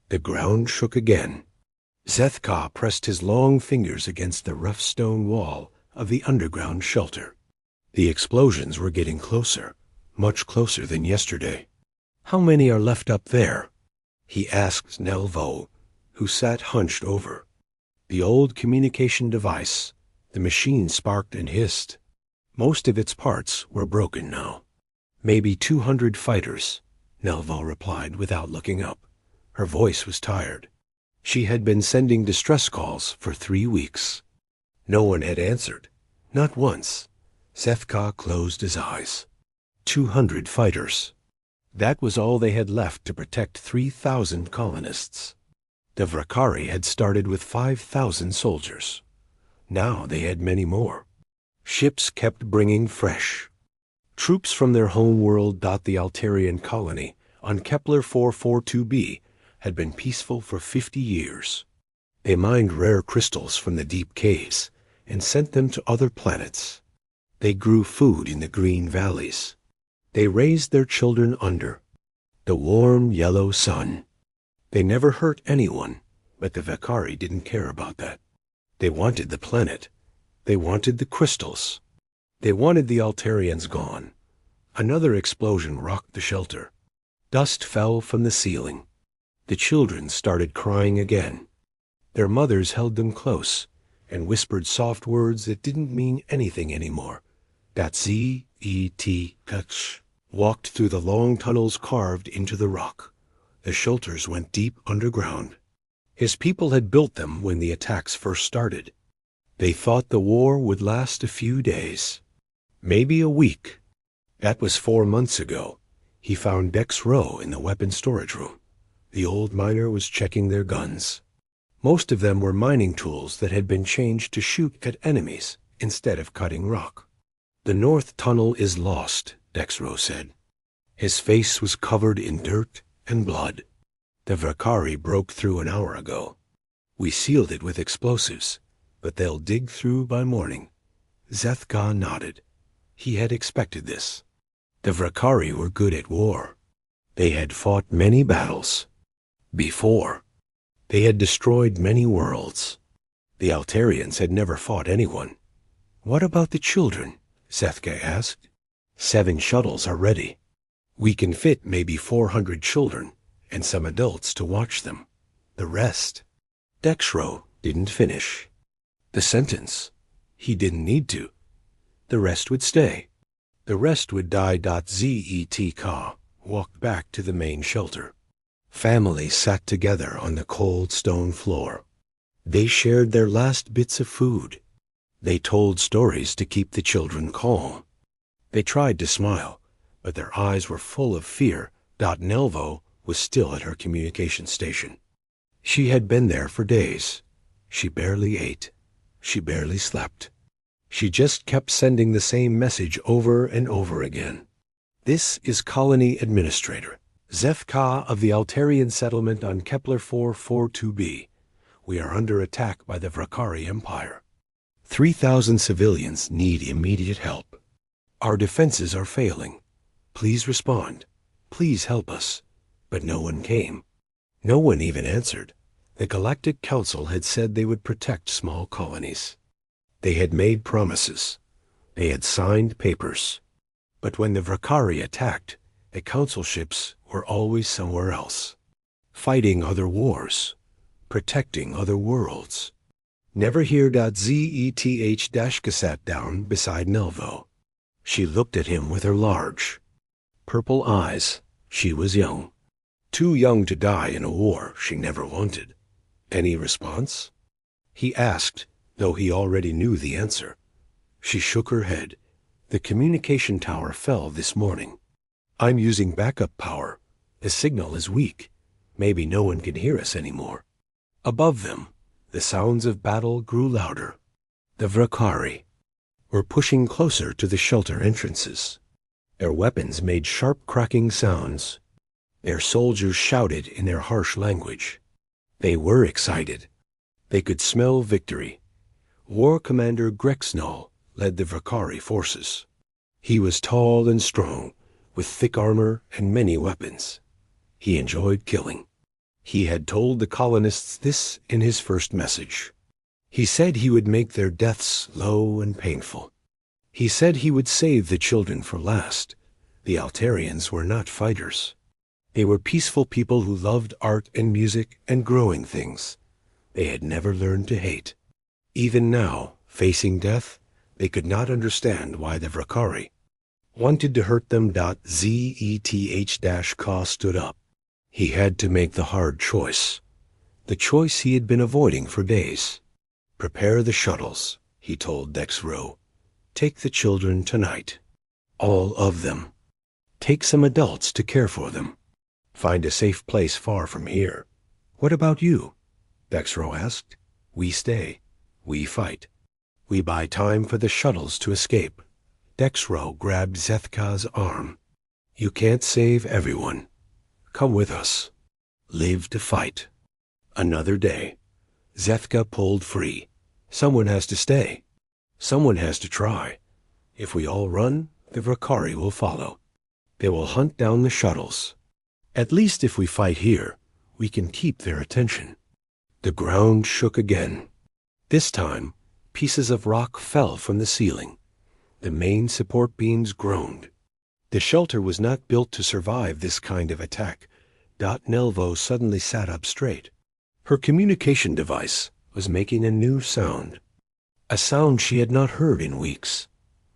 The ground shook again. Zethka pressed his long fingers against the rough stone wall of the underground shelter. The explosions were getting closer, much closer than yesterday. "How many are left up there?" he asked Nelvo, who sat hunched over. The old communication device, the machine sparked and hissed. Most of its parts were broken now. "Maybe 200 fighters," Nelvo replied without looking up. Her voice was tired. She had been sending distress calls for 3 weeks. No one had answered. Not once. Zethka closed his eyes. 200 fighters. That was all they had left to protect 3,000 colonists. The Vrakari had started with 5,000 soldiers. Now they had many more. Ships kept bringing fresh. Troops from their home world. The Altarian colony on Kepler 442b had been peaceful for 50 years. They mined rare crystals from the deep caves and sent them to other planets. They grew food in the green valleys. They raised their children under the warm yellow sun. They never hurt anyone, but the Vakari didn't care about that. They wanted the planet. They wanted the crystals. They wanted the Altarians gone. Another explosion rocked the shelter. Dust fell from the ceiling. The children started crying again. Their mothers held them close and whispered soft words that didn't mean anything anymore. That Z-E-T Kutch walked through the long tunnels carved into the rock. The shelters went deep underground. His people had built them when the attacks first started. They thought the war would last a few days, maybe a week. That was 4 months ago. He found Dex Rowe in the weapon storage room. The old miner was checking their guns. Most of them were mining tools that had been changed to shoot at enemies instead of cutting rock. "The north tunnel is lost," Dex Rowe said. His face was covered in dirt and blood. "The Vakari broke through an hour ago. We sealed it with explosives, but they'll dig through by morning." Zethka nodded. He had expected this. The Vakari were good at war. They had fought many battles. Before, they had destroyed many worlds. The Altarians had never fought anyone. "What about the children?" Zethka asked. 7 shuttles are ready. We can fit maybe 400 children and some adults to watch them. The rest." Dexro didn't finish the sentence. He didn't need to. The rest would stay. The rest would die. Zetka walked back to the main shelter. Families sat together on the cold stone floor. They shared their last bits of food. They told stories to keep the children calm. They tried to smile, but their eyes were full of fear. Nelvo was still at her communication station. She had been there for days. She barely ate. She barely slept. She just kept sending the same message over and over again. "This is Colony Administrator Zethka of the Altarian settlement on Kepler 442b. We are under attack by the Vakari Empire. 3,000 civilians need immediate help. Our defenses are failing. Please respond. Please help us." But no one came. No one even answered. The Galactic Council had said they would protect small colonies. They had made promises. They had signed papers. But when the Vakari attacked, the Council ships were always somewhere else, fighting other wars, protecting other worlds. Never here. Zeth sat down beside Nelvo. She looked at him with her large, purple eyes. She was young. Too young to die in a war she never wanted. "Any response?" he asked, though he already knew the answer. She shook her head. "The communication tower fell this morning. I'm using backup power. The signal is weak. Maybe no one can hear us anymore." Above them, the sounds of battle grew louder. The Vakari were pushing closer to the shelter entrances. Their weapons made sharp cracking sounds. Their soldiers shouted in their harsh language. They were excited. They could smell victory. War Commander Grexnall led the Vakari forces. He was tall and strong, with thick armor and many weapons. He enjoyed killing. He had told the colonists this in his first message. He said he would make their deaths slow and painful. He said he would save the children for last. The Altarians were not fighters. They were peaceful people who loved art and music and growing things. They had never learned to hate. Even now, facing death, they could not understand why the Vrakari wanted to hurt them. Zeth-Ka stood up. He had to make the hard choice. The choice he had been avoiding for days. Prepare the shuttles, he told Dexro. Take the children tonight. All of them. Take some adults to care for them. Find a safe place far from here. What about you? Dexro asked. We stay. We fight. We buy time for the shuttles to escape. Dexro grabbed Zeth-Ka's arm. You can't save everyone. Come with us. Live to fight. Another day. Zeth-Ka pulled free. Someone has to stay. Someone has to try. If we all run, the Vrakari will follow. They will hunt down the shuttles. At least if we fight here, we can keep their attention. The ground shook again. This time, pieces of rock fell from the ceiling. The main support beams groaned. The shelter was not built to survive this kind of attack. Nelvo suddenly sat up straight. Her communication device was making a new sound. A sound she had not heard in weeks.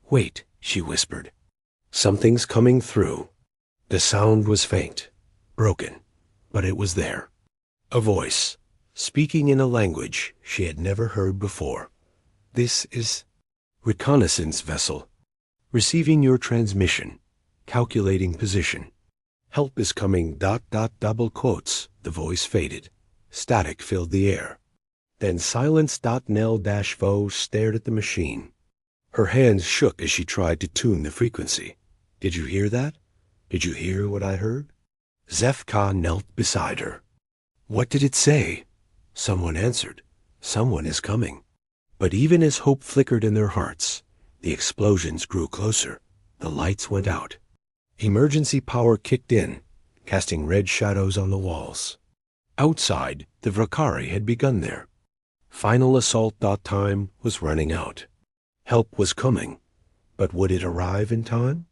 Wait, she whispered. Something's coming through. The sound was faint, broken, but it was there. A voice, speaking in a language she had never heard before. This is reconnaissance vessel. Receiving your transmission. Calculating position. Help is coming. Double quotes. The voice faded. Static filled the air. Then silence. Nel-Vo stared at the machine. Her hands shook as she tried to tune the frequency. Did you hear that? Did you hear what I heard? Zeth-Ka knelt beside her. What did it say? Someone answered. Someone is coming. But even as hope flickered in their hearts, the explosions grew closer. The lights went out. Emergency power kicked in, casting red shadows on the walls. Outside, the Vrakari had begun there. Final assault. Time was running out. Help was coming, but would it arrive in time?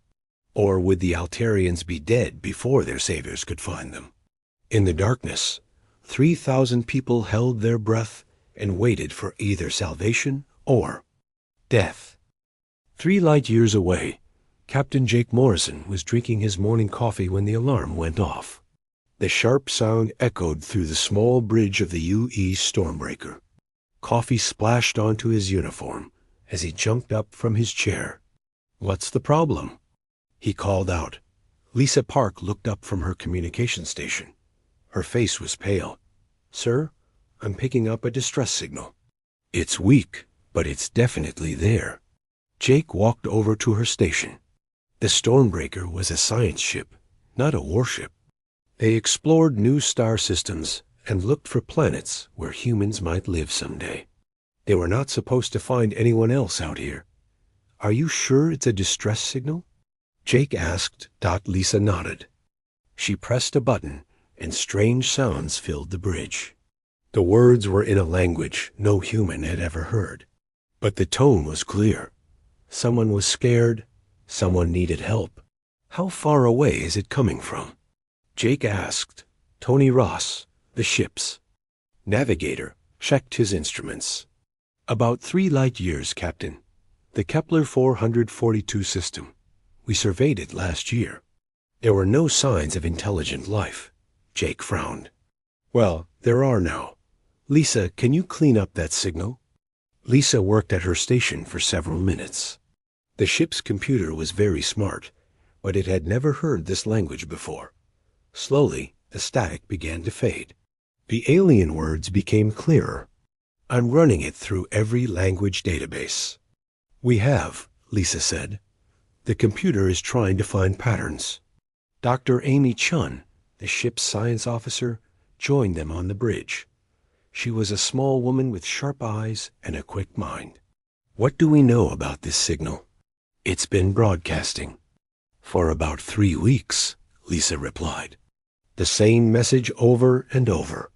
Or would the Altarians be dead before their saviors could find them? In the darkness, 3,000 people held their breath and waited for either salvation or death. 3 light years away, Captain Jake Morrison was drinking his morning coffee when the alarm went off. The sharp sound echoed through the small bridge of the UE Stormbreaker. Coffee splashed onto his uniform as he jumped up from his chair. What's the problem? He called out. Lisa Park looked up from her communication station. Her face was pale. Sir, I'm picking up a distress signal. It's weak, but it's definitely there. Jake walked over to her station. The Stormbreaker was a science ship, not a warship. They explored new star systems and looked for planets where humans might live someday. They were not supposed to find anyone else out here. Are you sure it's a distress signal? Jake asked. Lisa nodded. She pressed a button, and strange sounds filled the bridge. The words were in a language no human had ever heard. But the tone was clear. Someone was scared. Someone needed help. How far away is it coming from? Jake asked. Tony Ross, the ship's navigator, checked his instruments. About 3 light years, Captain. The Kepler 442 system. We surveyed it last year. There were no signs of intelligent life. Jake frowned. Well, there are now. Lisa, can you clean up that signal? Lisa worked at her station for several minutes. The ship's computer was very smart, but it had never heard this language before. Slowly, the static began to fade. The alien words became clearer. I'm running it through every language database. We have, Lisa said. The computer is trying to find patterns. Dr. Amy Chun, the ship's science officer, joined them on the bridge. She was a small woman with sharp eyes and a quick mind. What do we know about this signal? It's been broadcasting. For about 3 weeks, Lisa replied. The same message over and over.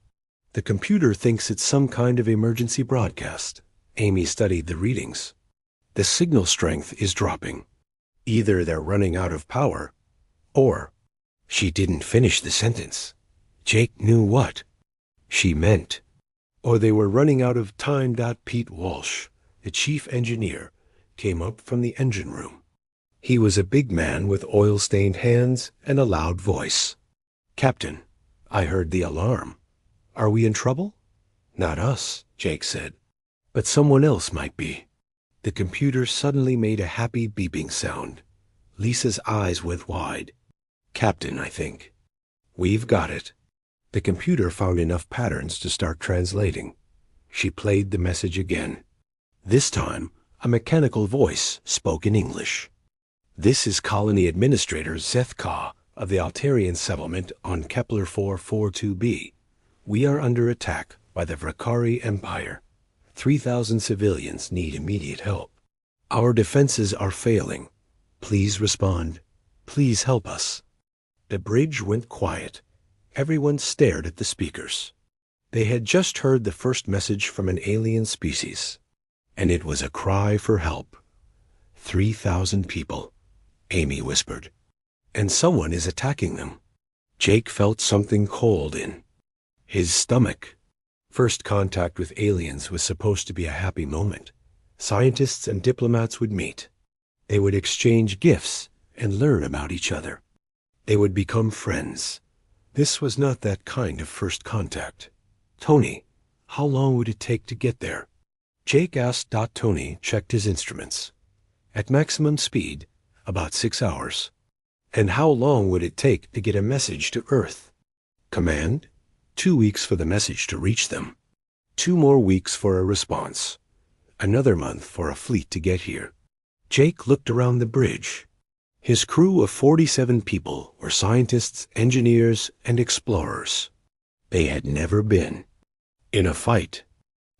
The computer thinks it's some kind of emergency broadcast. Amy studied the readings. The signal strength is dropping. Either they're running out of power, or... She didn't finish the sentence. Jake knew what she meant. Or they were running out of time. Pete Walsh, the chief engineer, came up from the engine room. He was a big man with oil-stained hands and a loud voice. "Captain, I heard the alarm. Are we in trouble?" "Not us," Jake said. "But someone else might be." The computer suddenly made a happy beeping sound. Lisa's eyes went wide. "Captain, I think. We've got it." The computer found enough patterns to start translating. She played the message again. This time, a mechanical voice spoke in English. "This is Colony Administrator Zethka of the Altarian settlement on Kepler 442b. We are under attack by the Vrakari Empire. 3,000 civilians need immediate help. Our defenses are failing. Please respond. Please help us." The bridge went quiet. Everyone stared at the speakers. They had just heard the first message from an alien species, and it was a cry for help. 3,000 people, Amy whispered. And someone is attacking them. Jake felt something cold in his stomach. First contact with aliens was supposed to be a happy moment. Scientists and diplomats would meet. They would exchange gifts and learn about each other. They would become friends. This was not that kind of first contact. "Tony, how long would it take to get there?" Jake asked. Tony checked his instruments. "At maximum speed, about 6 hours." "And how long would it take to get a message to Earth?" "Command? 2 weeks for the message to reach them. 2 more weeks for a response. Another month for a fleet to get here." Jake looked around the bridge. His crew of 47 people were scientists, engineers, and explorers. They had never been in a fight.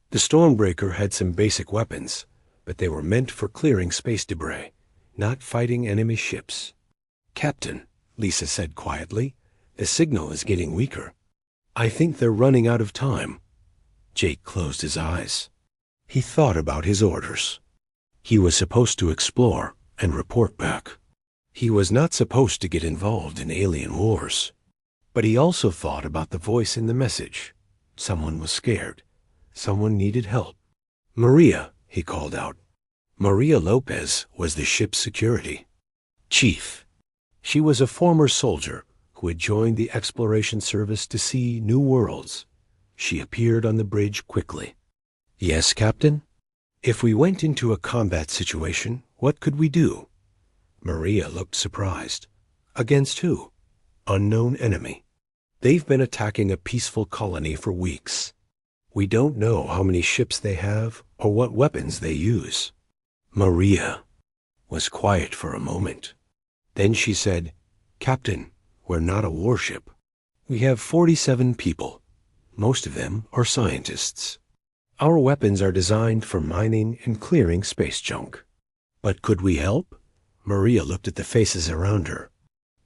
The Stormbreaker had some basic weapons, but they were meant for clearing space debris, not fighting enemy ships. "Captain," Lisa said quietly, "the signal is getting weaker. I think they're running out of time." Jake closed his eyes. He thought about his orders. He was supposed to explore and report back. He was not supposed to get involved in alien wars. But he also thought about the voice in the message. Someone was scared. Someone needed help. "Maria," he called out. Maria Lopez was the ship's security chief. She was a former soldier who had joined the exploration service to see new worlds. She appeared on the bridge quickly. "Yes, Captain? If we went into a combat situation, what could we do?" Maria looked surprised. "Against who?" "Unknown enemy. They've been attacking a peaceful colony for weeks. We don't know how many ships they have or what weapons they use." Maria was quiet for a moment. Then she said, "Captain, we're not a warship. We have 47 people. Most of them are scientists. Our weapons are designed for mining and clearing space junk. But could we help?" Maria looked at the faces around her.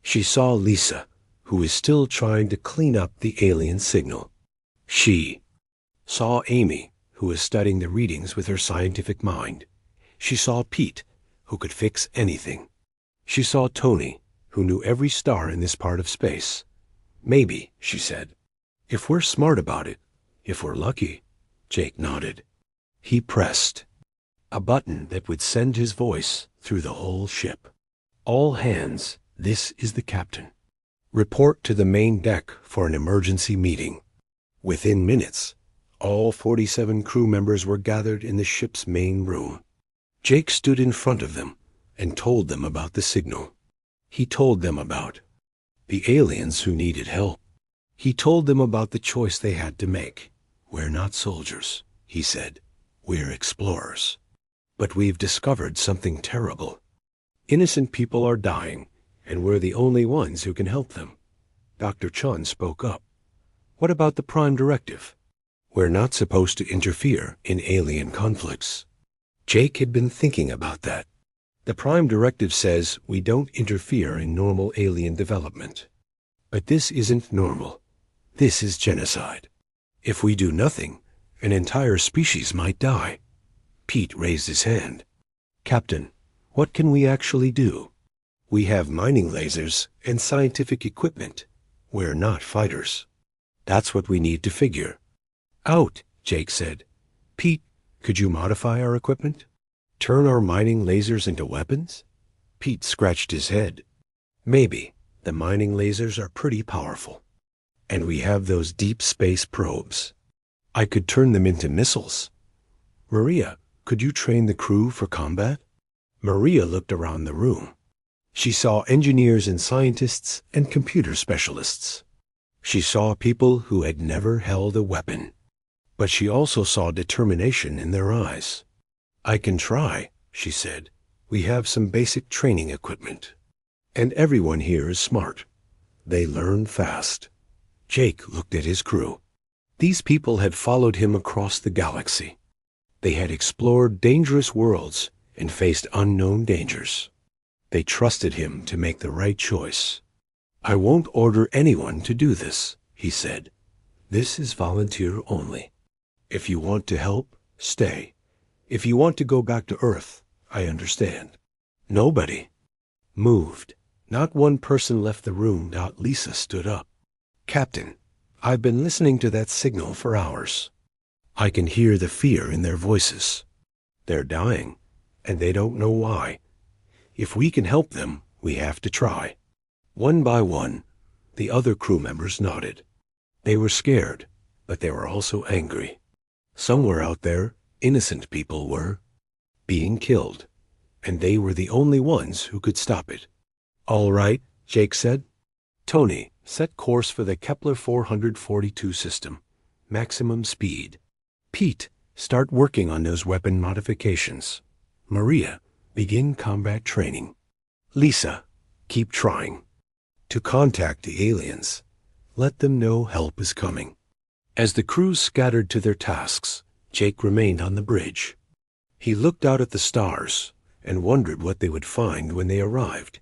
She saw Lisa, who was still trying to clean up the alien signal. She saw Amy, who was studying the readings with her scientific mind. She saw Pete, who could fix anything. She saw Tony, who knew every star in this part of space. "Maybe," she said. "If we're smart about it, if we're lucky." Jake nodded. He pressed a button that would send his voice through the whole ship. "All hands, this is the captain. Report to the main deck for an emergency meeting." Within minutes, all 47 crew members were gathered in the ship's main room. Jake stood in front of them and told them about the signal. He told them about the aliens who needed help. He told them about the choice they had to make. "We're not soldiers," he said. "We're explorers. But we've discovered something terrible. Innocent people are dying, and we're the only ones who can help them." Dr. Chun spoke up. "What about the Prime Directive?" "We're not supposed to interfere in alien conflicts." Jake had been thinking about that. The Prime Directive says we don't interfere in normal alien development. But this isn't normal. This is genocide. If we do nothing, an entire species might die. Pete raised his hand. Captain, what can we actually do? We have mining lasers and scientific equipment. We're not fighters. That's what we need to figure out, Jake said. Pete, could you modify our equipment? Turn our mining lasers into weapons? Pete scratched his head. Maybe. The mining lasers are pretty powerful. And we have those deep space probes. I could turn them into missiles. Maria, could you train the crew for combat? Maria looked around the room. She saw engineers and scientists and computer specialists. She saw people who had never held a weapon. But she also saw determination in their eyes. I can try, she said. We have some basic training equipment. And everyone here is smart. They learn fast. Jake looked at his crew. These people had followed him across the galaxy. They had explored dangerous worlds and faced unknown dangers. They trusted him to make the right choice. I won't order anyone to do this, he said. This is volunteer only. If you want to help, stay. If you want to go back to Earth, I understand. Nobody moved. Not one person left the room. Lisa stood up. Captain, I've been listening to that signal for hours. I can hear the fear in their voices. They're dying, and they don't know why. If we can help them, we have to try. One by one, the other crew members nodded. They were scared, but they were also angry. Somewhere out there, innocent people were being killed, and they were the only ones who could stop it. All right, Jake said. Tony, set course for the Kepler 442 system. Maximum speed. Pete, start working on those weapon modifications. Maria, begin combat training. Lisa, keep trying. To contact the aliens, let them know help is coming. As the crews scattered to their tasks, Jake remained on the bridge. He looked out at the stars and wondered what they would find when they arrived.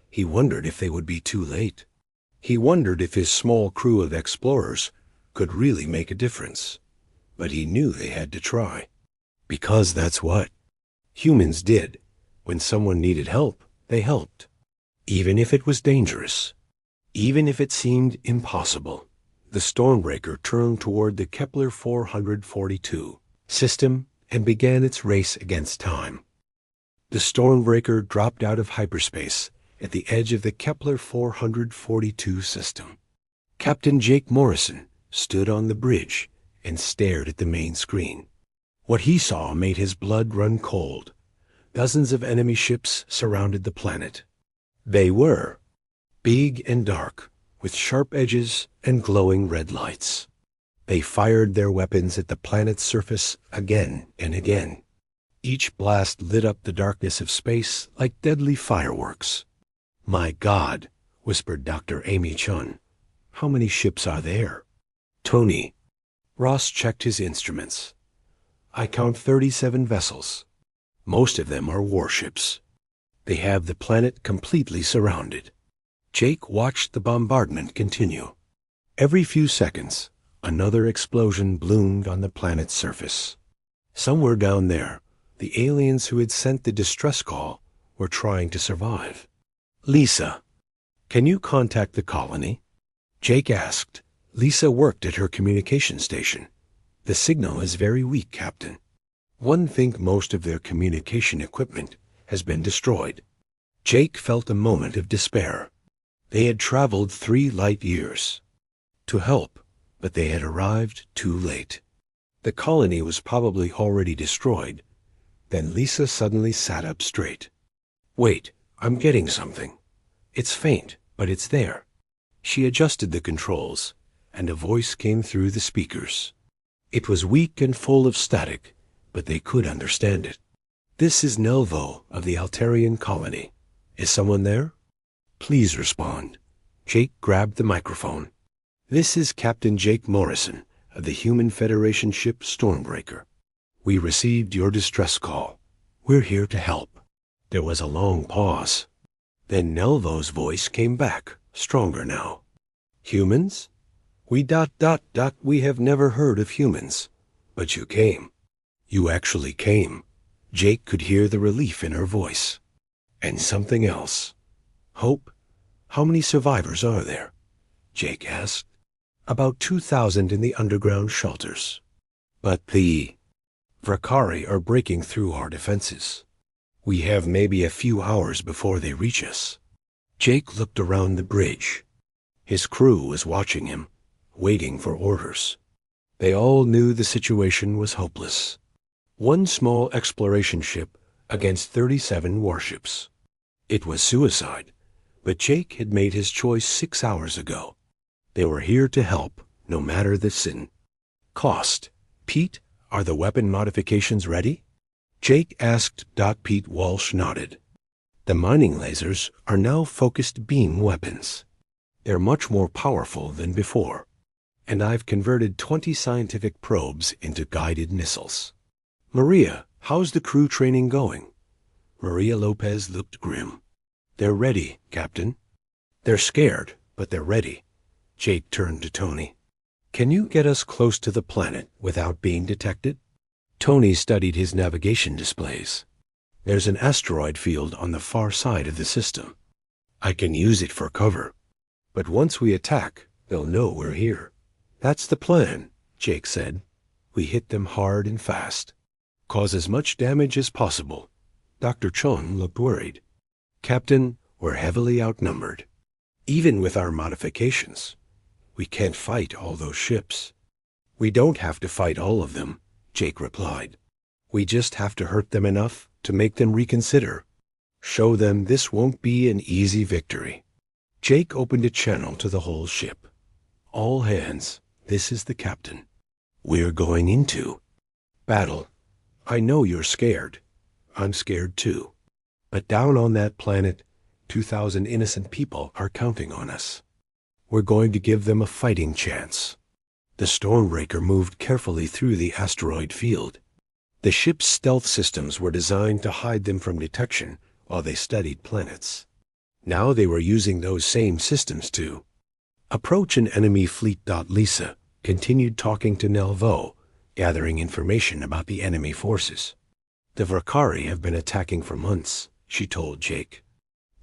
He wondered if they would be too late. He wondered if his small crew of explorers could really make a difference. But he knew they had to try. Because that's what humans did. When someone needed help, they helped. Even if it was dangerous. Even if it seemed impossible. The Stormbreaker turned toward the Kepler 442 system and began its race against time. The Stormbreaker dropped out of hyperspace at the edge of the Kepler 442 system. Captain Jake Morrison stood on the bridge and stared at the main screen. What he saw made his blood run cold. Dozens of enemy ships surrounded the planet. They were big and dark, with sharp edges and glowing red lights. They fired their weapons at the planet's surface again and again. Each blast lit up the darkness of space like deadly fireworks. My God, whispered Dr. Amy Chun. How many ships are there? Tony. Ross checked his instruments. I count 37 vessels. Most of them are warships. They have the planet completely surrounded. Jake watched the bombardment continue. Every few seconds, another explosion bloomed on the planet's surface. Somewhere down there, the aliens who had sent the distress call were trying to survive. Lisa, can you contact the colony? Jake asked. Lisa worked at her communication station. The signal is very weak, Captain. One think most of their communication equipment has been destroyed. Jake felt a moment of despair. They had traveled 3 light years to help, but they had arrived too late. The colony was probably already destroyed. Then Lisa suddenly sat up straight. Wait, I'm getting something. It's faint, but it's there. She adjusted the controls, and a voice came through the speakers. It was weak and full of static, but they could understand it. This is Nelvo of the Altarian colony. Is someone there? Please respond. Jake grabbed the microphone. This is Captain Jake Morrison of the Human Federation ship Stormbreaker. We received your distress call. We're here to help. There was a long pause. Then Nelvo's voice came back, stronger now. Humans? We have never heard of humans. But you came. You actually came. Jake could hear the relief in her voice. And something else. Hope? How many survivors are there? Jake asked. About 2,000 in the underground shelters. But the Vakari are breaking through our defenses. We have maybe a few hours before they reach us. Jake looked around the bridge. His crew was watching him, waiting for orders. They all knew the situation was hopeless. One small exploration ship against 37 warships. It was suicide, but Jake had made his choice 6 hours ago. They were here to help, no matter the sin. Cost. Pete, are the weapon modifications ready? Jake asked. Pete Walsh nodded. The mining lasers are now focused beam weapons. They're much more powerful than before. And I've converted 20 scientific probes into guided missiles. Maria, how's the crew training going? Maria Lopez looked grim. They're ready, Captain. They're scared, but they're ready. Jake turned to Tony. Can you get us close to the planet without being detected? Tony studied his navigation displays. There's an asteroid field on the far side of the system. I can use it for cover. But once we attack, they'll know we're here. That's the plan, Jake said. We hit them hard and fast. Cause as much damage as possible. Dr. Chon looked worried. Captain, we're heavily outnumbered. Even with our modifications. We can't fight all those ships. We don't have to fight all of them, Jake replied. We just have to hurt them enough to make them reconsider. Show them this won't be an easy victory. Jake opened a channel to the whole ship. All hands, this is the captain. We're going into battle. I know you're scared. I'm scared too. But down on that planet, 2,000 innocent people are counting on us. We're going to give them a fighting chance. The Stormbreaker moved carefully through the asteroid field. The ship's stealth systems were designed to hide them from detection while they studied planets. Now they were using those same systems to approach an enemy fleet. Lisa continued talking to Nelvo, gathering information about the enemy forces. The Vakari have been attacking for months, she told Jake.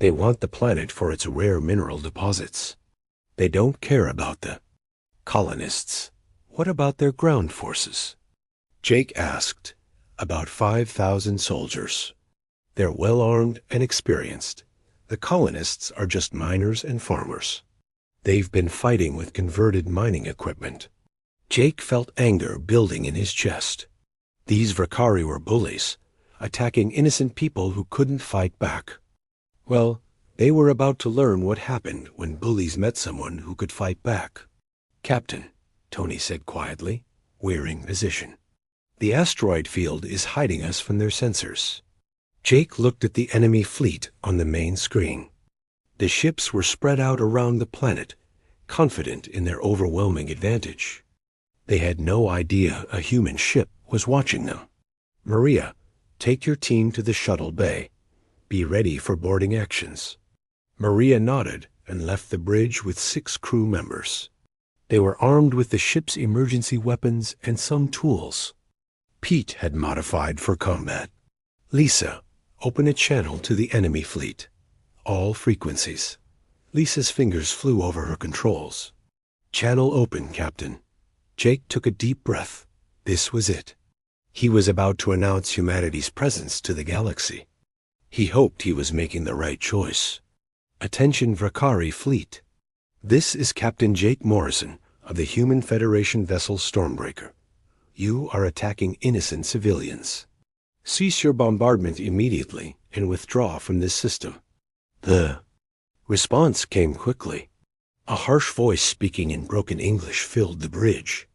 They want the planet for its rare mineral deposits. They don't care about the colonists. What about their ground forces? Jake asked. About 5,000 soldiers. They're well-armed and experienced. The colonists are just miners and farmers. They've been fighting with converted mining equipment. Jake felt anger building in his chest. These Vakari were bullies, attacking innocent people who couldn't fight back. Well, they were about to learn what happened when bullies met someone who could fight back. Captain, Tony said quietly, wearing position. The asteroid field is hiding us from their sensors. Jake looked at the enemy fleet on the main screen. The ships were spread out around the planet, confident in their overwhelming advantage. They had no idea a human ship was watching them. Maria, take your team to the shuttle bay. Be ready for boarding actions. Maria nodded and left the bridge with 6 crew members. They were armed with the ship's emergency weapons and some tools. Pete had modified for combat. Lisa, open a channel to the enemy fleet. All frequencies. Lisa's fingers flew over her controls. Channel open, Captain. Jake took a deep breath. This was it. He was about to announce humanity's presence to the galaxy. He hoped he was making the right choice. Attention Vakari fleet. This is Captain Jake Morrison of the Human Federation vessel Stormbreaker. You are attacking innocent civilians. Cease your bombardment immediately and withdraw from this system. The response came quickly. A harsh voice speaking in broken English filled the bridge.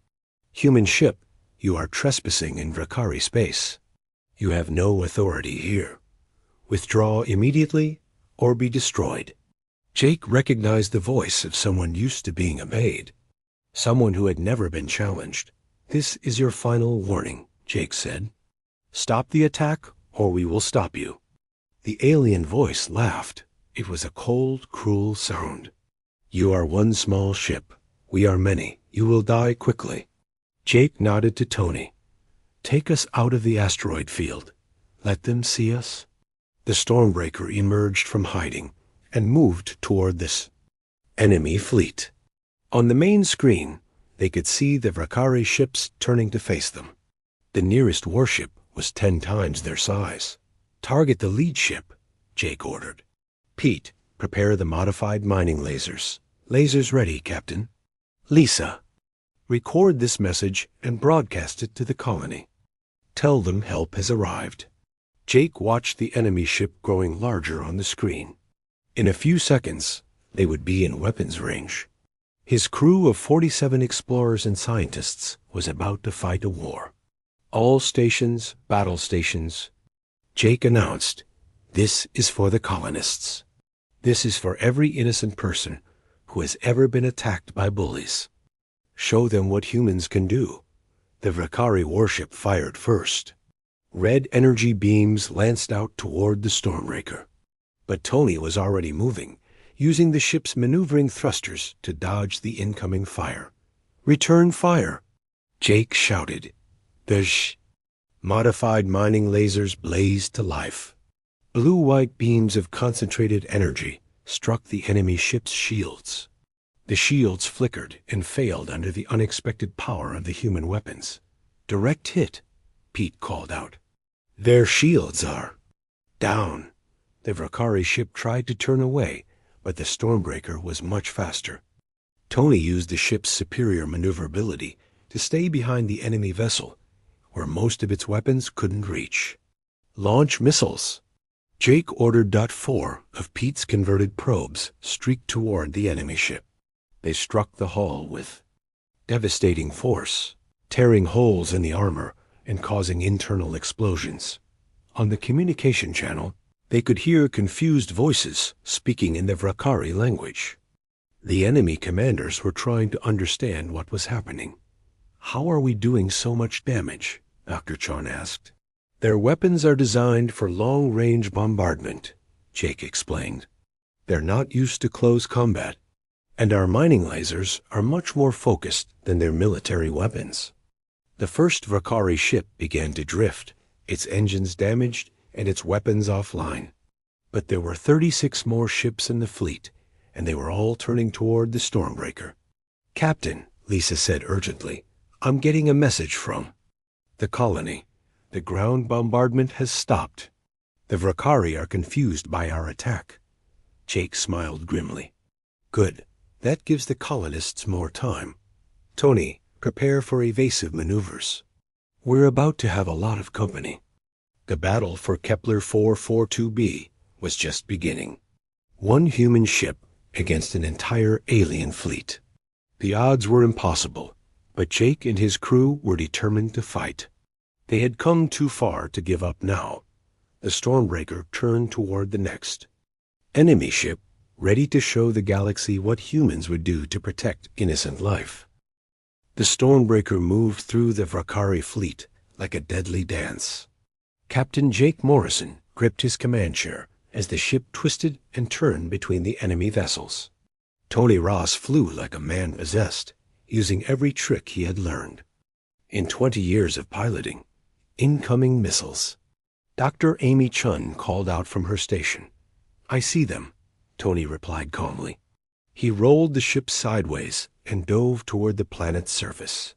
Human ship, you are trespassing in Vakari space. You have no authority here. Withdraw immediately or be destroyed. Jake recognized the voice of someone used to being obeyed. Someone who had never been challenged. This is your final warning, Jake said. Stop the attack or we will stop you. The alien voice laughed. It was a cold, cruel sound. You are one small ship. We are many. You will die quickly. Jake nodded to Tony. Take us out of the asteroid field. Let them see us. The Stormbreaker emerged from hiding and moved toward this enemy fleet. On the main screen, they could see the Vakari ships turning to face them. The nearest warship was 10 times their size. Target the lead ship, Jake ordered. Pete, prepare the modified mining lasers. Lasers ready, Captain. Lisa, record this message and broadcast it to the colony. Tell them help has arrived. Jake watched the enemy ship growing larger on the screen. In a few seconds, they would be in weapons range. His crew of 47 explorers and scientists was about to fight a war. All stations, battle stations. Jake announced, "This is for the colonists. This is for every innocent person who has ever been attacked by bullies. Show them what humans can do." The Vakari warship fired first. Red energy beams lanced out toward the Stormbreaker. But Tony was already moving, using the ship's maneuvering thrusters to dodge the incoming fire. "Return fire!" Jake shouted. The modified mining lasers blazed to life. Blue-white beams of concentrated energy struck the enemy ship's shields. The shields flickered and failed under the unexpected power of the human weapons. "Direct hit," Pete called out. "Their shields are down." The Vakari ship tried to turn away, but the Stormbreaker was much faster. Tony used the ship's superior maneuverability to stay behind the enemy vessel, where most of its weapons couldn't reach. "Launch missiles." Jake ordered .4 of Pete's converted probes streaked toward the enemy ship. They struck the hull with devastating force, tearing holes in the armor and causing internal explosions. On the communication channel, they could hear confused voices speaking in the Vakari language. The enemy commanders were trying to understand what was happening. "How are we doing so much damage?" Dr. Chon asked. "Their weapons are designed for long-range bombardment," Jake explained. "They're not used to close combat, and our mining lasers are much more focused than their military weapons." The first Vakari ship began to drift, its engines damaged and its weapons offline. But there were 36 more ships in the fleet, and they were all turning toward the Stormbreaker. "Captain," Lisa said urgently, "I'm getting a message from the colony. The ground bombardment has stopped. The Vakari are confused by our attack." Jake smiled grimly. "Good. That gives the colonists more time. Tony, prepare for evasive maneuvers. We're about to have a lot of company." The battle for Kepler 442b was just beginning. One human ship against an entire alien fleet. The odds were impossible, but Jake and his crew were determined to fight. They had come too far to give up now. The Stormbreaker turned toward the next enemy ship, ready to show the galaxy what humans would do to protect innocent life. The Stormbreaker moved through the Vakari fleet like a deadly dance. Captain Jake Morrison gripped his command chair as the ship twisted and turned between the enemy vessels. Tony Ross flew like a man possessed, using every trick he had learned. In 20 years of piloting, incoming missiles. Dr. Amy Chun called out from her station. "I see them," Tony replied calmly. He rolled the ship sideways and dove toward the planet's surface.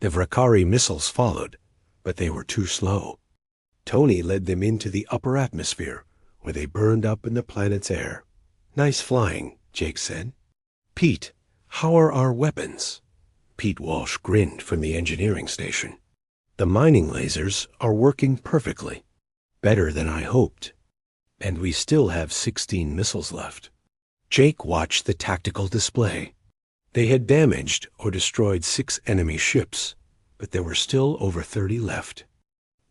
The Vakari missiles followed, but they were too slow. Tony led them into the upper atmosphere, where they burned up in the planet's air. "Nice flying," Jake said. "Pete, how are our weapons?" Pete Walsh grinned from the engineering station. "The mining lasers are working perfectly. Better than I hoped. And we still have 16 missiles left." Jake watched the tactical display. They had damaged or destroyed 6 enemy ships, but there were still over 30 left.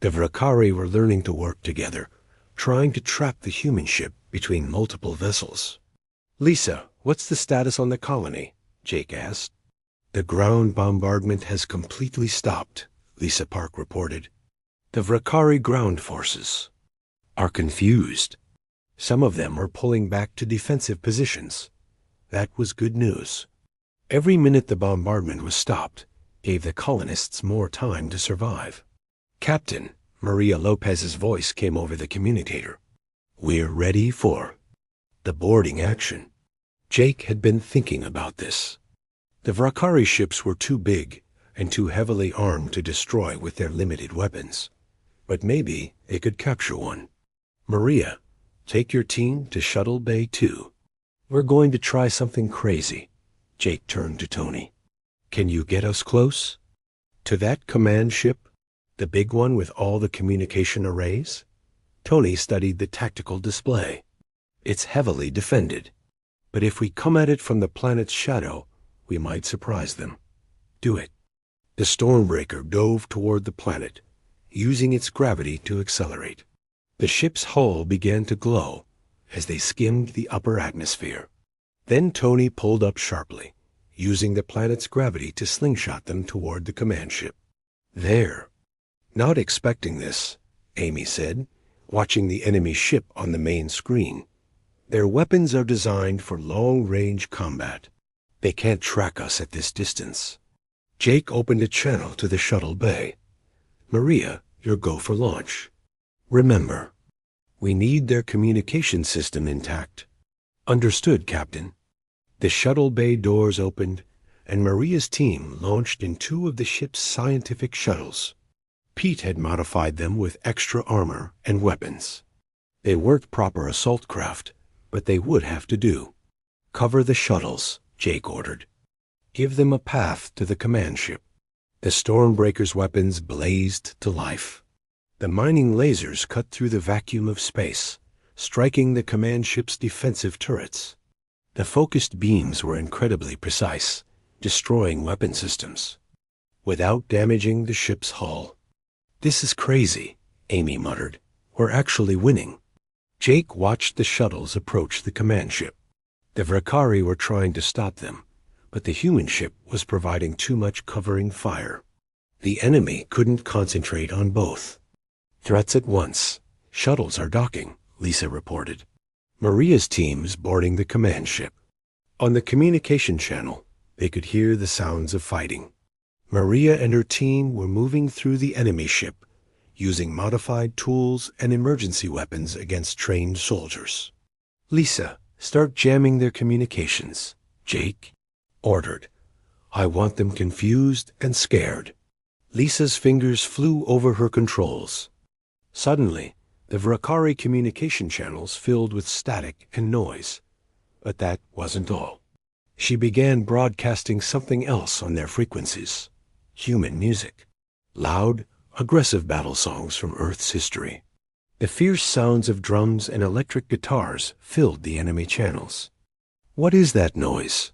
The Vakari were learning to work together, trying to trap the human ship between multiple vessels. "Lisa, what's the status on the colony?" Jake asked. "The ground bombardment has completely stopped," Lisa Park reported. "The Vakari ground forces are confused. Some of them are pulling back to defensive positions. That was good news. Every minute the bombardment was stopped gave the colonists more time to survive. "Captain," Maria Lopez's voice came over the communicator. "We're ready for the boarding action." Jake had been thinking about this. The Vrakari ships were too big and too heavily armed to destroy with their limited weapons. But maybe they could capture one. "Maria, take your team to Shuttle Bay 2. We're going to try something crazy." Jake turned to Tony. "Can you get us close to that command ship, the big one with all the communication arrays?" Tony studied the tactical display. "It's heavily defended, but if we come at it from the planet's shadow, we might surprise them." "Do it." The Stormbreaker dove toward the planet, using its gravity to accelerate. The ship's hull began to glow as they skimmed the upper atmosphere. Then Tony pulled up sharply, using the planet's gravity to slingshot them toward the command ship. "There." "Not expecting this," Amy said, watching the enemy ship on the main screen. "Their weapons are designed for long-range combat. They can't track us at this distance." Jake opened a channel to the shuttle bay. "Maria, your go for launch. Remember, we need their communication system intact." "Understood, Captain." The shuttle bay doors opened, and Maria's team launched in two of the ship's scientific shuttles. Pete had modified them with extra armor and weapons. They weren't proper assault craft, but they would have to do. "Cover the shuttles," Jake ordered. "Give them a path to the command ship." The Stormbreaker's weapons blazed to life. The mining lasers cut through the vacuum of space, striking the command ship's defensive turrets. The focused beams were incredibly precise, destroying weapon systems without damaging the ship's hull. "This is crazy," Amy muttered. "We're actually winning." Jake watched the shuttles approach the command ship. The Vrakari were trying to stop them, but the human ship was providing too much covering fire. The enemy couldn't concentrate on both threats at once. "Shuttles are docking," Lisa reported. Maria's team is boarding the command ship. On the communication channel, they could hear the sounds of fighting. Maria and her team were moving through the enemy ship, using modified tools and emergency weapons against trained soldiers. "Lisa, start jamming their communications," Jake ordered. "I want them confused and scared." Lisa's fingers flew over her controls. Suddenly, the Vrakari communication channels filled with static and noise. But that wasn't all. She began broadcasting something else on their frequencies. Human music. Loud, aggressive battle songs from Earth's history. The fierce sounds of drums and electric guitars filled the enemy channels. "What is that noise?"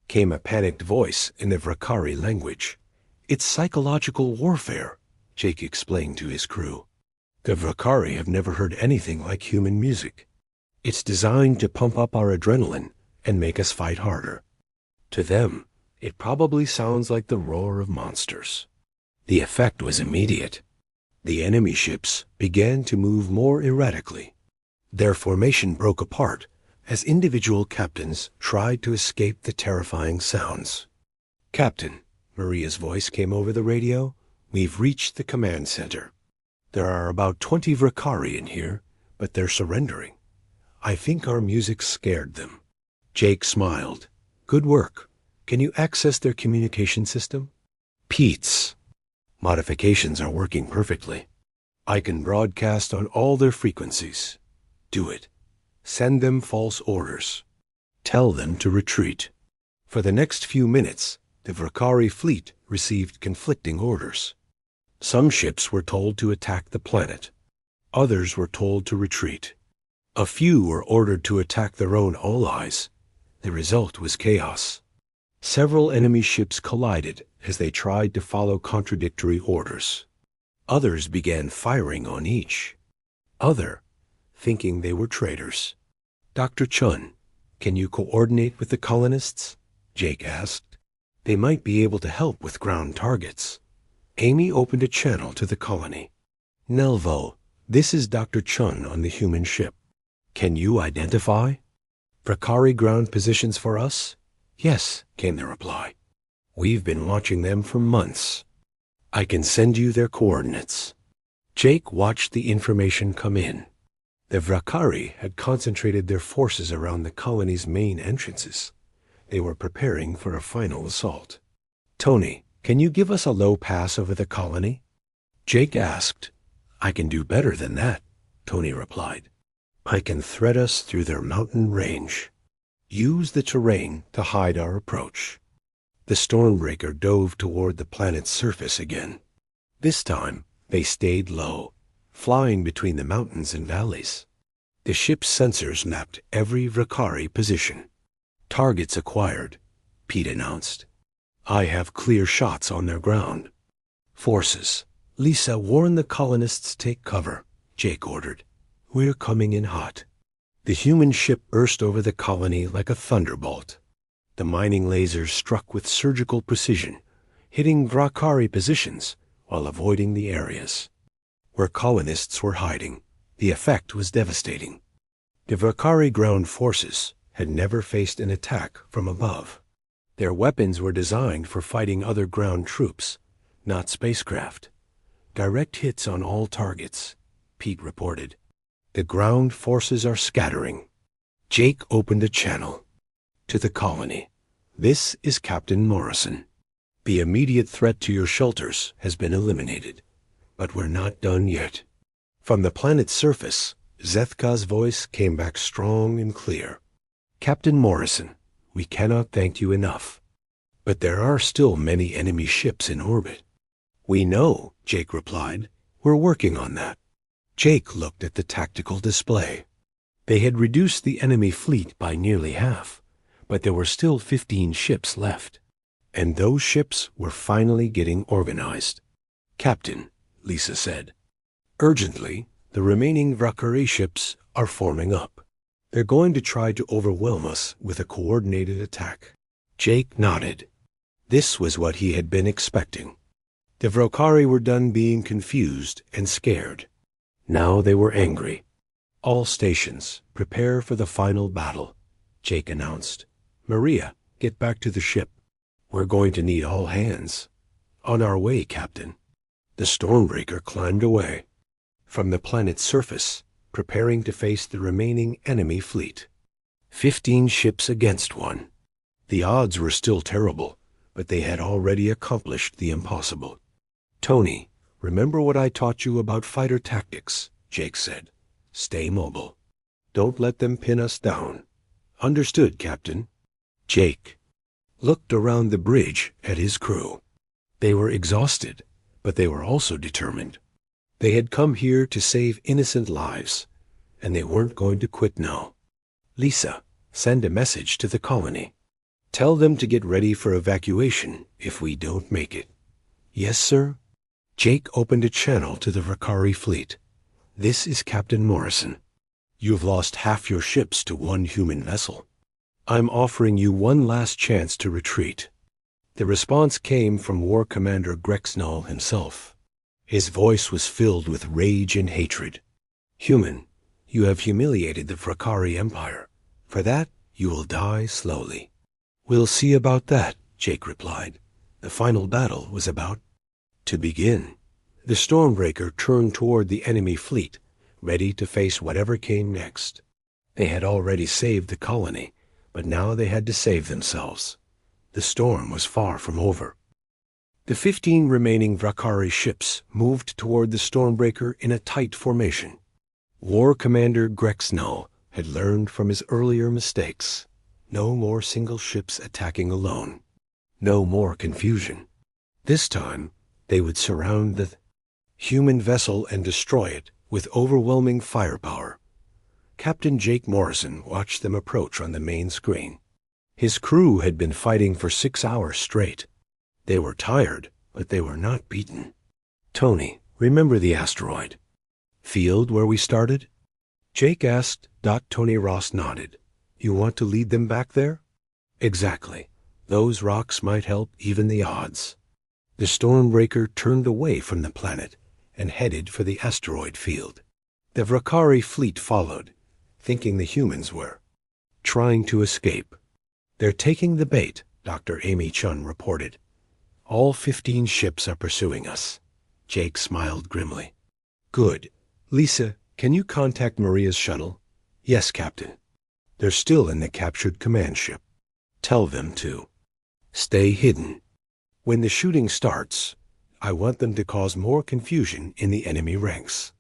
came a panicked voice in the Vrakari language. "It's psychological warfare," Jake explained to his crew. "The Vrakari have never heard anything like human music. It's designed to pump up our adrenaline and make us fight harder. To them, it probably sounds like the roar of monsters." The effect was immediate. The enemy ships began to move more erratically. Their formation broke apart as individual captains tried to escape the terrifying sounds. "Captain," Maria's voice came over the radio, "we've reached the command center. There are about 20 Vrakari in here, but they're surrendering. I think our music scared them." Jake smiled. "Good work. Can you access their communication system?" "Pete's modifications are working perfectly. I can broadcast on all their frequencies." "Do it. Send them false orders. Tell them to retreat." For the next few minutes, the Vrakari fleet received conflicting orders. Some ships were told to attack the planet. Others were told to retreat. A few were ordered to attack their own allies. The result was chaos. Several enemy ships collided as they tried to follow contradictory orders. Others began firing on each other, thinking they were traitors. "Dr. Chun, can you coordinate with the colonists?" Jake asked. "They might be able to help with ground targets." Amy opened a channel to the colony. "Nelvo, this is Dr. Chun on the human ship. Can you identify?" Vakari ground positions for us? Yes, came the reply. We've been watching them for months. I can send you their coordinates. Jake watched the information come in. The Vakari had concentrated their forces around the colony's main entrances. They were preparing for a final assault. Tony, can you give us a low pass over the colony? Jake asked. I can do better than that, Tony replied. I can thread us through their mountain range. Use the terrain to hide our approach. The Stormbreaker dove toward the planet's surface again. This time, they stayed low, flying between the mountains and valleys. The ship's sensors mapped every Vakari position. Targets acquired, Pete announced. I have clear shots on their ground. Forces, Lisa, warn the colonists take cover, Jake ordered. We're coming in hot. The human ship burst over the colony like a thunderbolt. The mining lasers struck with surgical precision, hitting Vakari positions while avoiding the areas. Where colonists were hiding, the effect was devastating. The Vakari ground forces had never faced an attack from above. Their weapons were designed for fighting other ground troops, not spacecraft. Direct hits on all targets, Pete reported. The ground forces are scattering. Jake opened a channel. To the colony. This is Captain Morrison. The immediate threat to your shelters has been eliminated. But we're not done yet. From the planet's surface, Zethka's voice came back strong and clear. Captain Morrison, we cannot thank you enough. But there are still many enemy ships in orbit. We know, Jake replied. We're working on that. Jake looked at the tactical display. They had reduced the enemy fleet by nearly half, but there were still 15 ships left. And those ships were finally getting organized. Captain, Lisa said. Urgently, the remaining Vakari ships are forming up. They're going to try to overwhelm us with a coordinated attack. Jake nodded. This was what he had been expecting. The Vakari were done being confused and scared. Now they were angry. All stations, prepare for the final battle, Jake announced. Maria, get back to the ship. We're going to need all hands. On our way, Captain. The Stormbreaker climbed away. From the planet's surface, preparing to face the remaining enemy fleet. 15 ships against one. The odds were still terrible, but they had already accomplished the impossible. Tony, remember what I taught you about fighter tactics, Jake said. Stay mobile. Don't let them pin us down. Understood, Captain. Jake looked around the bridge at his crew. They were exhausted, but they were also determined. They had come here to save innocent lives, and they weren't going to quit now. Lisa, send a message to the colony. Tell them to get ready for evacuation if we don't make it. Yes, sir. Jake opened a channel to the Vakari fleet. This is Captain Morrison. You've lost half your ships to one human vessel. I'm offering you one last chance to retreat. The response came from War Commander Grexnall himself. His voice was filled with rage and hatred. Human, you have humiliated the Vakari Empire. For that, you will die slowly. We'll see about that, Jake replied. The final battle was about to begin. The Stormbreaker turned toward the enemy fleet, ready to face whatever came next. They had already saved the colony, but now they had to save themselves. The storm was far from over. The 15 remaining Vakari ships moved toward the Stormbreaker in a tight formation. War Commander Grexnall had learned from his earlier mistakes. No more single ships attacking alone. No more confusion. This time, they would surround the human vessel and destroy it with overwhelming firepower. Captain Jake Morrison watched them approach on the main screen. His crew had been fighting for 6 hours straight. They were tired, but they were not beaten. Tony, remember the asteroid field where we started? Jake asked. Tony Ross nodded. You want to lead them back there? Exactly. Those rocks might help even the odds. The Stormbreaker turned away from the planet and headed for the asteroid field. The Vakari fleet followed, thinking the humans were trying to escape. They're taking the bait, Dr. Amy Chun reported. All 15 ships are pursuing us. Jake smiled grimly. Good. Lisa, can you contact Maria's shuttle? Yes, Captain. They're still in the captured command ship. Tell them to stay hidden. When the shooting starts, I want them to cause more confusion in the enemy ranks.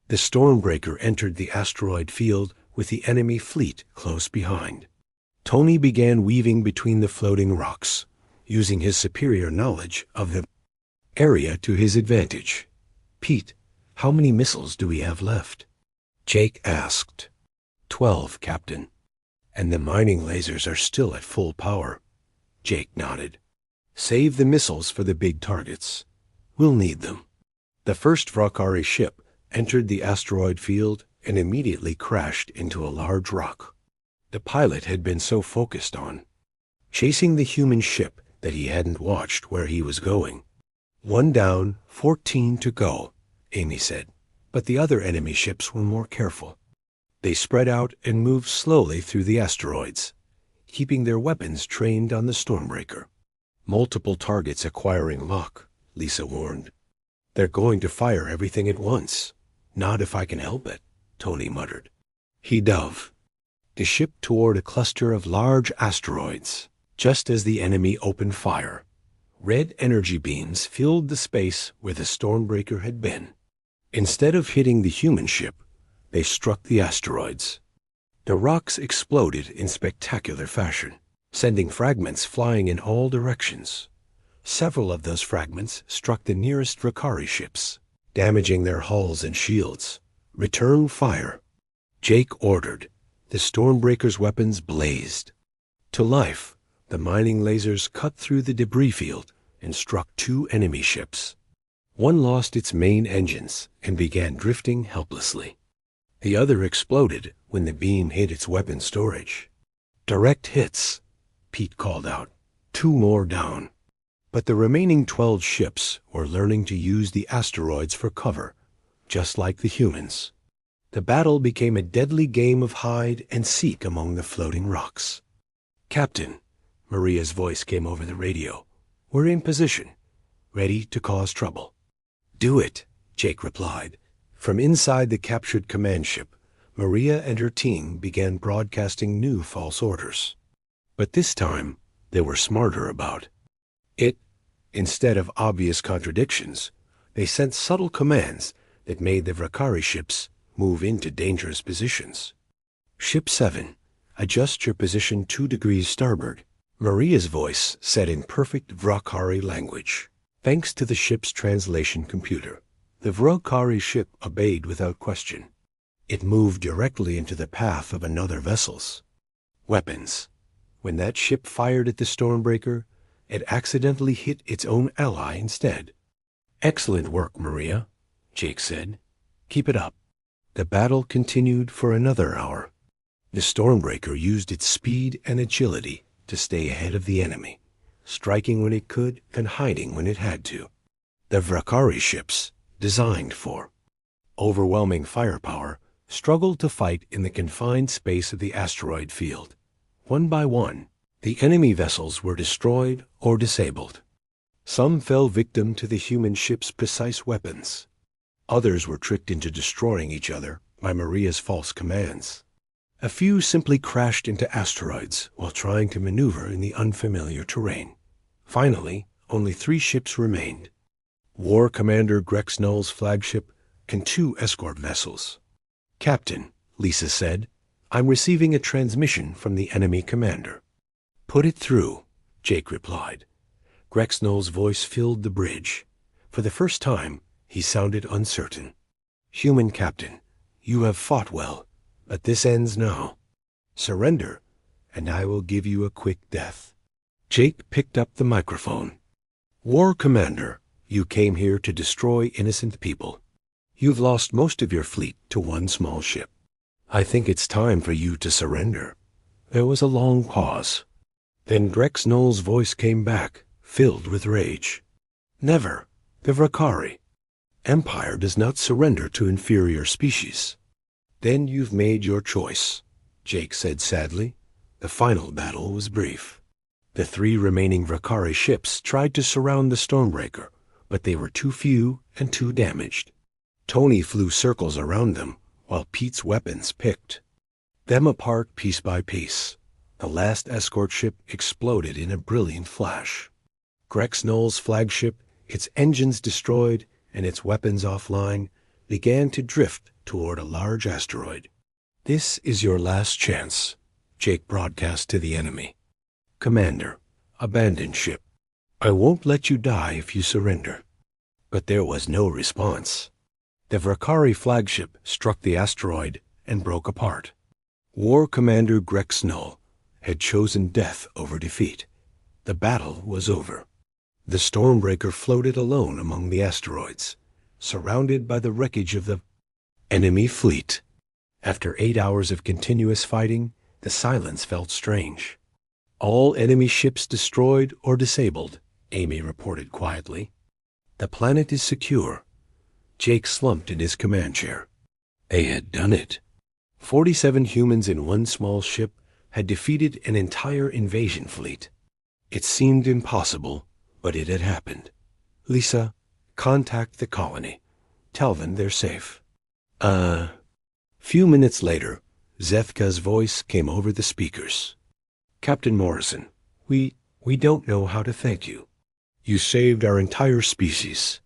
The Stormbreaker entered the asteroid field with the enemy fleet close behind. Tony began weaving between the floating rocks, using his superior knowledge of the area to his advantage. Pete, how many missiles do we have left? Jake asked. 12, Captain. And the mining lasers are still at full power. Jake nodded. Save the missiles for the big targets. We'll need them. The first Valkyrie ship entered the asteroid field and immediately crashed into a large rock. The pilot had been so focused on chasing the human ship that he hadn't watched where he was going. 1 down, 14 to go, Amy said, but the other enemy ships were more careful. They spread out and moved slowly through the asteroids, keeping their weapons trained on the Stormbreaker. Multiple targets acquiring lock, Lisa warned. They're going to fire everything at once. Not if I can help it, Tony muttered. He dove the ship toward a cluster of large asteroids. Just as the enemy opened fire, red energy beams filled the space where the Stormbreaker had been. Instead of hitting the human ship, they struck the asteroids. The rocks exploded in spectacular fashion, sending fragments flying in all directions. Several of those fragments struck the nearest Valkyrie ships, damaging their hulls and shields. Return fire. Jake ordered. The Stormbreaker's weapons blazed. To life, the mining lasers cut through the debris field and struck 2 enemy ships. One lost its main engines and began drifting helplessly. The other exploded when the beam hit its weapon storage. Direct hits, Pete called out. 2 more down. But the remaining 12 ships were learning to use the asteroids for cover, just like the humans. The battle became a deadly game of hide and seek among the floating rocks. Captain, Maria's voice came over the radio. We're in position, ready to cause trouble. Do it, Jake replied. From inside the captured command ship, Maria and her team began broadcasting new false orders. But this time, they were smarter about it. Instead of obvious contradictions, they sent subtle commands that made the Valkyrie ships move into dangerous positions. Ship 7, adjust your position 2 degrees starboard, Maria's voice said in perfect Valkyrie language. Thanks to the ship's translation computer, the Valkyrie ship obeyed without question. It moved directly into the path of another vessel's weapons. When that ship fired at the Stormbreaker, it accidentally hit its own ally instead. Excellent work, Maria, Jake said. Keep it up. The battle continued for another hour. The Stormbreaker used its speed and agility to stay ahead of the enemy, striking when it could and hiding when it had to. The Valkyrie ships, designed for overwhelming firepower, struggled to fight in the confined space of the asteroid field. One by one, the enemy vessels were destroyed or disabled. Some fell victim to the human ship's precise weapons. Others were tricked into destroying each other by Maria's false commands. A few simply crashed into asteroids while trying to maneuver in the unfamiliar terrain. Finally, only 3 ships remained. War Commander Grex Null's flagship and 2 escort vessels. Captain, Lisa said, I'm receiving a transmission from the enemy commander. Put it through, Jake replied. Grex Null's voice filled the bridge. For the first time, he sounded uncertain. Human Captain, you have fought well, but this ends now. Surrender, and I will give you a quick death. Jake picked up the microphone. War Commander, you came here to destroy innocent people. You've lost most of your fleet to 1 small ship. I think it's time for you to surrender. There was a long pause. Then Grex Null's voice came back, filled with rage. Never. The Valkyrie. Empire does not surrender to inferior species. Then you've made your choice, Jake said sadly. The final battle was brief. The 3 remaining Vakari ships tried to surround the Stormbreaker, but they were too few and too damaged. Tony flew circles around them, while Pete's weapons picked them apart piece by piece. The last escort ship exploded in a brilliant flash. Grex Knoll's flagship, its engines destroyed and its weapons offline, began to drift toward a large asteroid. "This is your last chance," Jake broadcast to the enemy. "Commander, abandon ship. I won't let you die if you surrender." But there was no response. The Vakari flagship struck the asteroid and broke apart. War Commander Grex Knoll had chosen death over defeat. The battle was over. The Stormbreaker floated alone among the asteroids, surrounded by the wreckage of the enemy fleet. After 8 hours of continuous fighting, the silence felt strange. "All enemy ships destroyed or disabled," Amy reported quietly. "The planet is secure." Jake slumped in his command chair. They had done it. 47 humans in one small ship had defeated an entire invasion fleet. It seemed impossible, but it had happened. "Lisa, contact the colony. Tell them they're safe." Few minutes later, Zethka's voice came over the speakers. "Captain Morrison, we don't know how to thank you. You saved our entire species."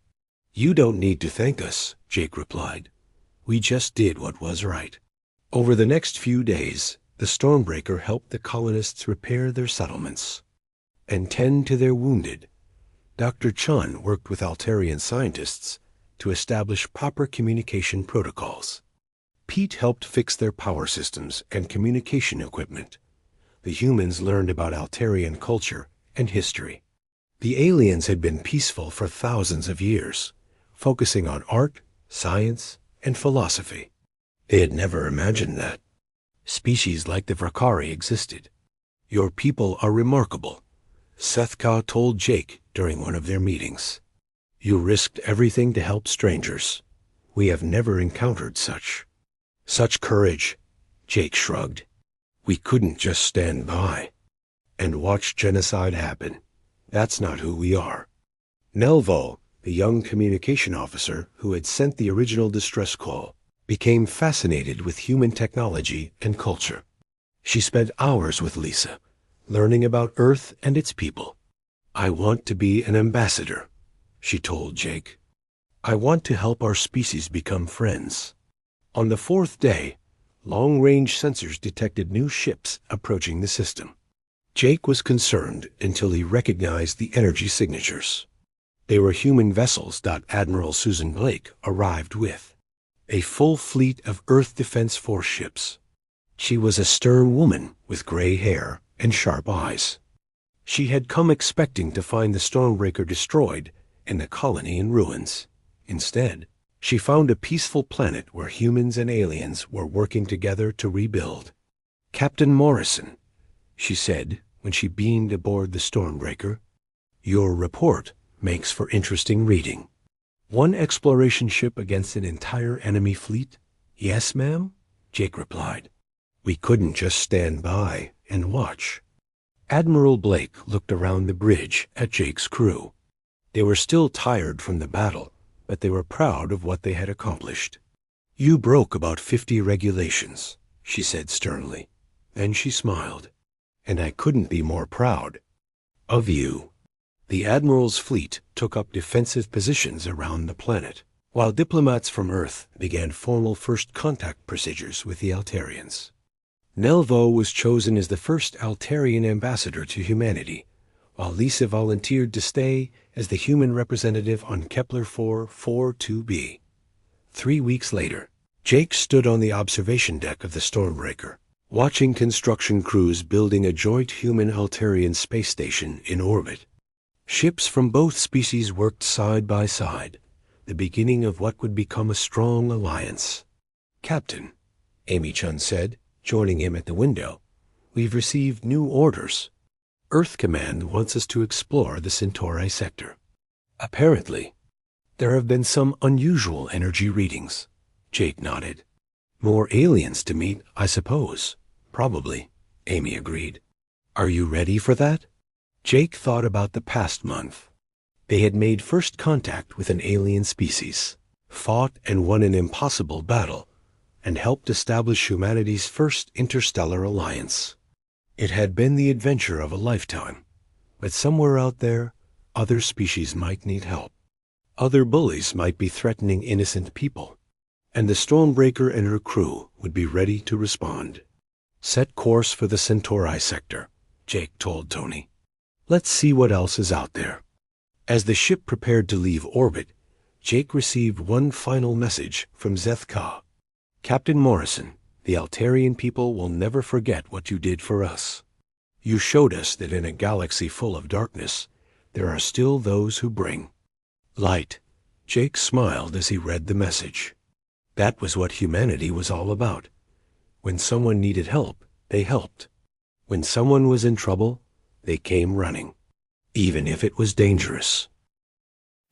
"You don't need to thank us," Jake replied. "We just did what was right." Over the next few days, the Stormbreaker helped the colonists repair their settlements and tend to their wounded. Dr. Chun worked with Altarian scientists to establish proper communication protocols. Pete helped fix their power systems and communication equipment. The humans learned about Altarian culture and history. The aliens had been peaceful for thousands of years, focusing on art, science, and philosophy. They had never imagined that species like the Vakari existed. "Your people are remarkable," Sethka told Jake during one of their meetings. "You risked everything to help strangers. We have never encountered such courage." Jake shrugged. "We couldn't just stand by and watch genocide happen. That's not who we are." Nelvo, the young communication officer who had sent the original distress call, became fascinated with human technology and culture. She spent hours with Lisa, learning about Earth and its people. "I want to be an ambassador," she told Jake. "I want to help our species become friends." On the 4th day, long-range sensors detected new ships approaching the system. Jake was concerned until he recognized the energy signatures. They were human vessels Admiral Susan Blake arrived with. A full fleet of Earth Defense Force ships. She was a stern woman with gray hair and sharp eyes. She had come expecting to find the Stormbreaker destroyed and the colony in ruins. Instead, she found a peaceful planet where humans and aliens were working together to rebuild. "Captain Morrison," she said when she beamed aboard the Stormbreaker, "your report makes for interesting reading." "One exploration ship against an entire enemy fleet?" "Yes, ma'am," Jake replied. "We couldn't just stand by and watch." Admiral Blake looked around the bridge at Jake's crew. They were still tired from the battle, but they were proud of what they had accomplished. "You broke about 50 regulations," she said sternly. Then she smiled. "And I couldn't be more proud of you." The Admiral's fleet took up defensive positions around the planet, while diplomats from Earth began formal first contact procedures with the Altarians. Nelvo was chosen as the first Altarian ambassador to humanity, while Lisa volunteered to stay as the human representative on Kepler 442b. 3 weeks later, Jake stood on the observation deck of the Stormbreaker, watching construction crews building a joint human-Altarian space station in orbit. Ships from both species worked side by side, the beginning of what would become a strong alliance. "Captain," Amy Chun said, joining him at the window, "we've received new orders. Earth Command wants us to explore the Centauri sector. Apparently, there have been some unusual energy readings." Jake nodded. "More aliens to meet, I suppose." "Probably," Amy agreed. Are you ready for that? Jake thought about the past month. They had made first contact with an alien species, fought and won an impossible battle, and helped establish humanity's first interstellar alliance. It had been the adventure of a lifetime, but somewhere out there, other species might need help. Other bullies might be threatening innocent people, and the Stormbreaker and her crew would be ready to respond. Set course for the Centauri sector, Jake told Tony. Let's see what else is out there. As the ship prepared to leave orbit, Jake received one final message from Zeth-Ka. Captain Morrison, the Altarian people will never forget what you did for us. You showed us that in a galaxy full of darkness, there are still those who bring light. Jake smiled as he read the message. That was what humanity was all about. When someone needed help, they helped. When someone was in trouble, they came running, even if it was dangerous.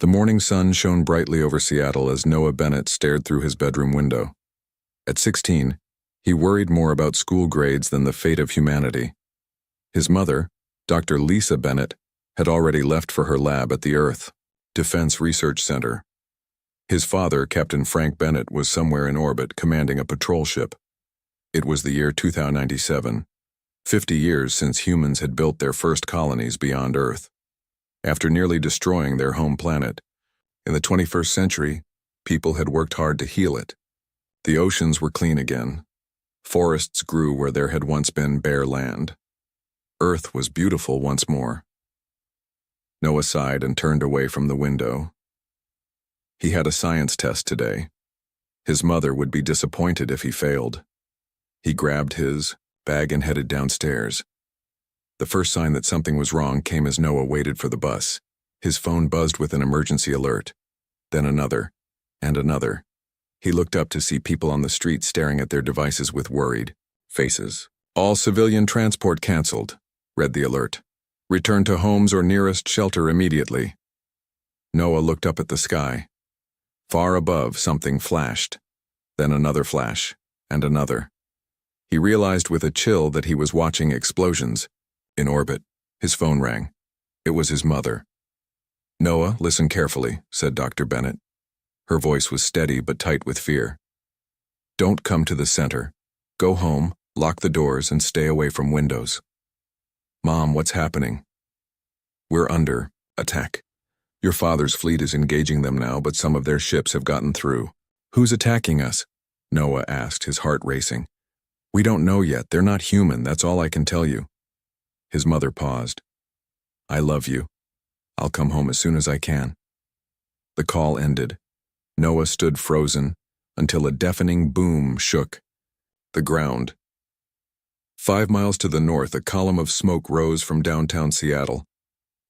The morning sun shone brightly over Seattle as Noah Bennett stared through his bedroom window. At 16, he worried more about school grades than the fate of humanity. His mother, Dr. Lisa Bennett, had already left for her lab at the Earth Defense Research Center. His father, Captain Frank Bennett, was somewhere in orbit commanding a patrol ship. It was the year 2097, 50 years since humans had built their first colonies beyond Earth. After nearly destroying their home planet, in the 21st century, people had worked hard to heal it. The oceans were clean again. Forests grew where there had once been bare land. Earth was beautiful once more. Noah sighed and turned away from the window. He had a science test today. His mother would be disappointed if he failed. He grabbed his bag and headed downstairs. The first sign that something was wrong came as Noah waited for the bus. His phone buzzed with an emergency alert. Then another, and another. He looked up to see people on the street staring at their devices with worried faces. All civilian transport canceled, read the alert. Return to homes or nearest shelter immediately. Noah looked up at the sky. Far above, something flashed. Then another flash, and another. He realized with a chill that he was watching explosions. In orbit, his phone rang. It was his mother. Noah, listen carefully, said Dr. Bennett. Her voice was steady but tight with fear. Don't come to the center. Go home, lock the doors, and stay away from windows. Mom, what's happening? We're under attack. Your father's fleet is engaging them now, but some of their ships have gotten through. Who's attacking us? Noah asked, his heart racing. We don't know yet. They're not human, that's all I can tell you. His mother paused. I love you. I'll come home as soon as I can. The call ended. Noah stood frozen until a deafening boom shook the ground. 5 miles to the north, a column of smoke rose from downtown Seattle.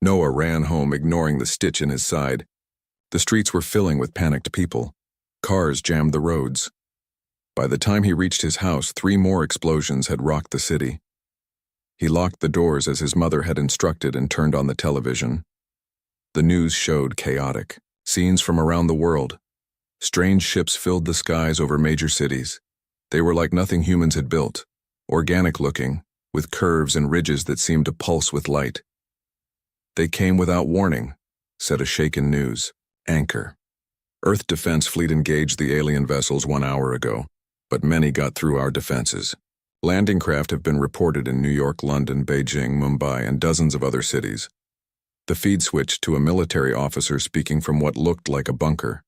Noah ran home, ignoring the stitch in his side. The streets were filling with panicked people. Cars jammed the roads. By the time he reached his house, 3 more explosions had rocked the city. He locked the doors as his mother had instructed and turned on the television. The news showed chaotic scenes from around the world. Strange ships filled the skies over major cities. They were like nothing humans had built, organic-looking, with curves and ridges that seemed to pulse with light. They came without warning, said a shaken news anchor. Earth Defense Fleet engaged the alien vessels 1 hour ago, but many got through our defenses. Landing craft have been reported in New York, London, Beijing, Mumbai, and dozens of other cities. The feed switched to a military officer speaking from what looked like a bunker.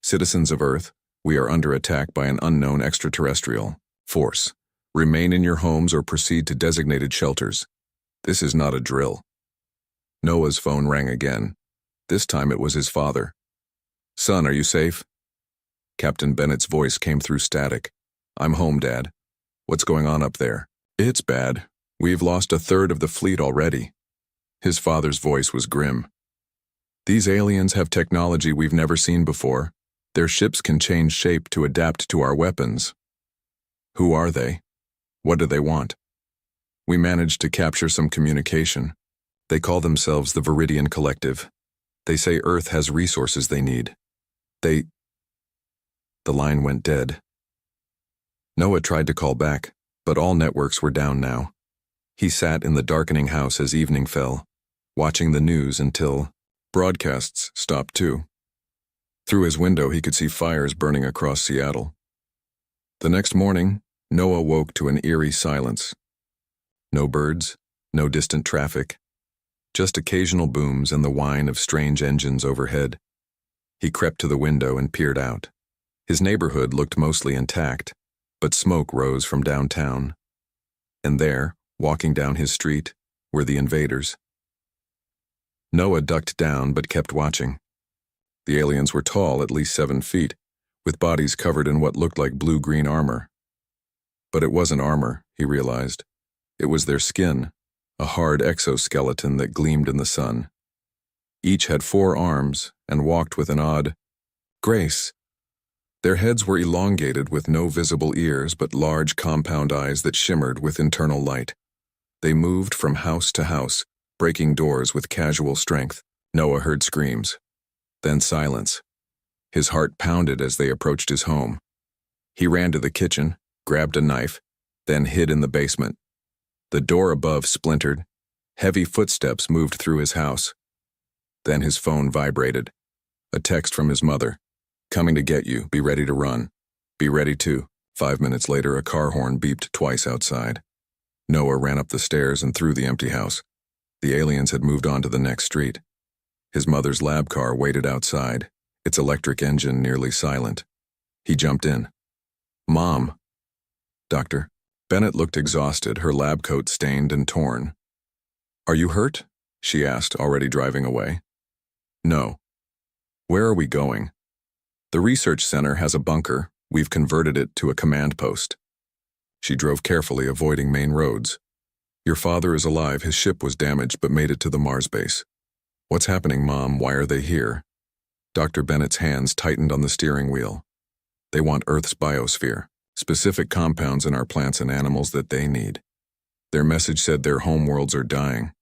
Citizens of Earth, we are under attack by an unknown extraterrestrial force. Remain in your homes or proceed to designated shelters. This is not a drill. Noah's phone rang again. This time it was his father. Son, are you safe? Captain Bennett's voice came through static. I'm home, Dad. What's going on up there? It's bad. We've lost 1/3 of the fleet already. His father's voice was grim. These aliens have technology we've never seen before. Their ships can change shape to adapt to our weapons. Who are they? What do they want? We managed to capture some communication. They call themselves the Viridian Collective. They say Earth has resources they need. The line went dead. Noah tried to call back, but all networks were down now. He sat in the darkening house as evening fell, watching the news until broadcasts stopped too. Through his window, he could see fires burning across Seattle. The next morning, Noah woke to an eerie silence. No birds, no distant traffic, just occasional booms and the whine of strange engines overhead. He crept to the window and peered out. His neighborhood looked mostly intact, but smoke rose from downtown. And there, walking down his street, were the invaders. Noah ducked down but kept watching. The aliens were tall, at least 7 feet, with bodies covered in what looked like blue-green armor. But it wasn't armor, he realized. It was their skin, a hard exoskeleton that gleamed in the sun. Each had 4 arms and walked with an odd grace. Their heads were elongated with no visible ears but large compound eyes that shimmered with internal light. They moved from house to house, breaking doors with casual strength. Noah heard screams. Then silence. His heart pounded as they approached his home. He ran to the kitchen, grabbed a knife, then hid in the basement. The door above splintered. Heavy footsteps moved through his house. Then his phone vibrated. A text from his mother. "Coming to get you. Be ready to run." "Be ready to." 5 minutes later, a car horn beeped twice outside. Noah ran up the stairs and through the empty house. The aliens had moved on to the next street. His mother's lab car waited outside, its electric engine nearly silent. He jumped in. "Mom." "Doctor." Bennett looked exhausted, her lab coat stained and torn. "Are you hurt?" she asked, already driving away. "No." "Where are we going?" "The research center has a bunker. We've converted it to a command post." She drove carefully, avoiding main roads. "Your father is alive. His ship was damaged but made it to the Mars base." "What's happening, Mom? Why are they here?" Dr. Bennett's hands tightened on the steering wheel. "They want Earth's biosphere, specific compounds in our plants and animals that they need. Their message said their homeworlds are dying.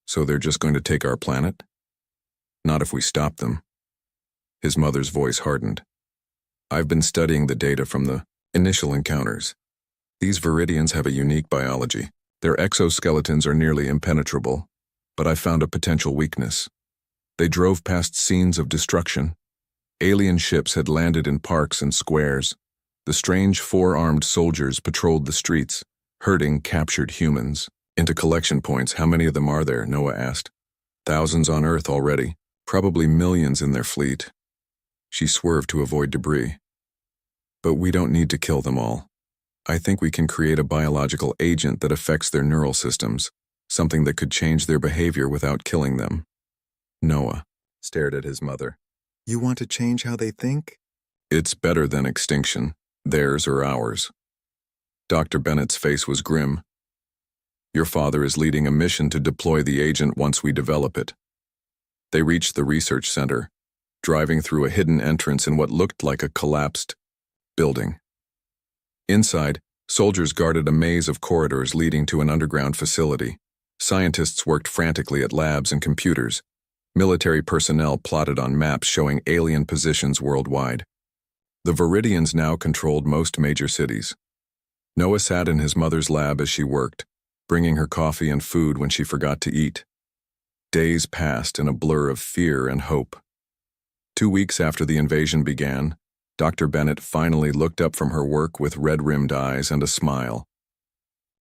So they're just going to take our planet? Not if we stop them." His mother's voice hardened. "I've been studying the data from the initial encounters. These Viridians have a unique biology. Their exoskeletons are nearly impenetrable, but I found a potential weakness. They drove past scenes of destruction. Alien ships had landed in parks and squares. The strange 4-armed soldiers patrolled the streets, herding captured humans. Into collection points, how many of them are there? Noah asked. "Thousands on Earth already, probably millions in their fleet." She swerved to avoid debris. "But we don't need to kill them all. I think we can create a biological agent that affects their neural systems, something that could change their behavior without killing them." Noah stared at his mother. "You want to change how they think?" "It's better than extinction, theirs or ours." Dr. Bennett's face was grim. "Your father is leading a mission to deploy the agent once we develop it." They reached the research center, driving through a hidden entrance in what looked like a collapsed building. Inside, soldiers guarded a maze of corridors leading to an underground facility. Scientists worked frantically at labs and computers. Military personnel plotted on maps showing alien positions worldwide. The Viridians now controlled most major cities. Noah sat in his mother's lab as she worked, bringing her coffee and food when she forgot to eat. Days passed in a blur of fear and hope. 2 weeks after the invasion began, Dr. Bennett finally looked up from her work with red-rimmed eyes and a smile.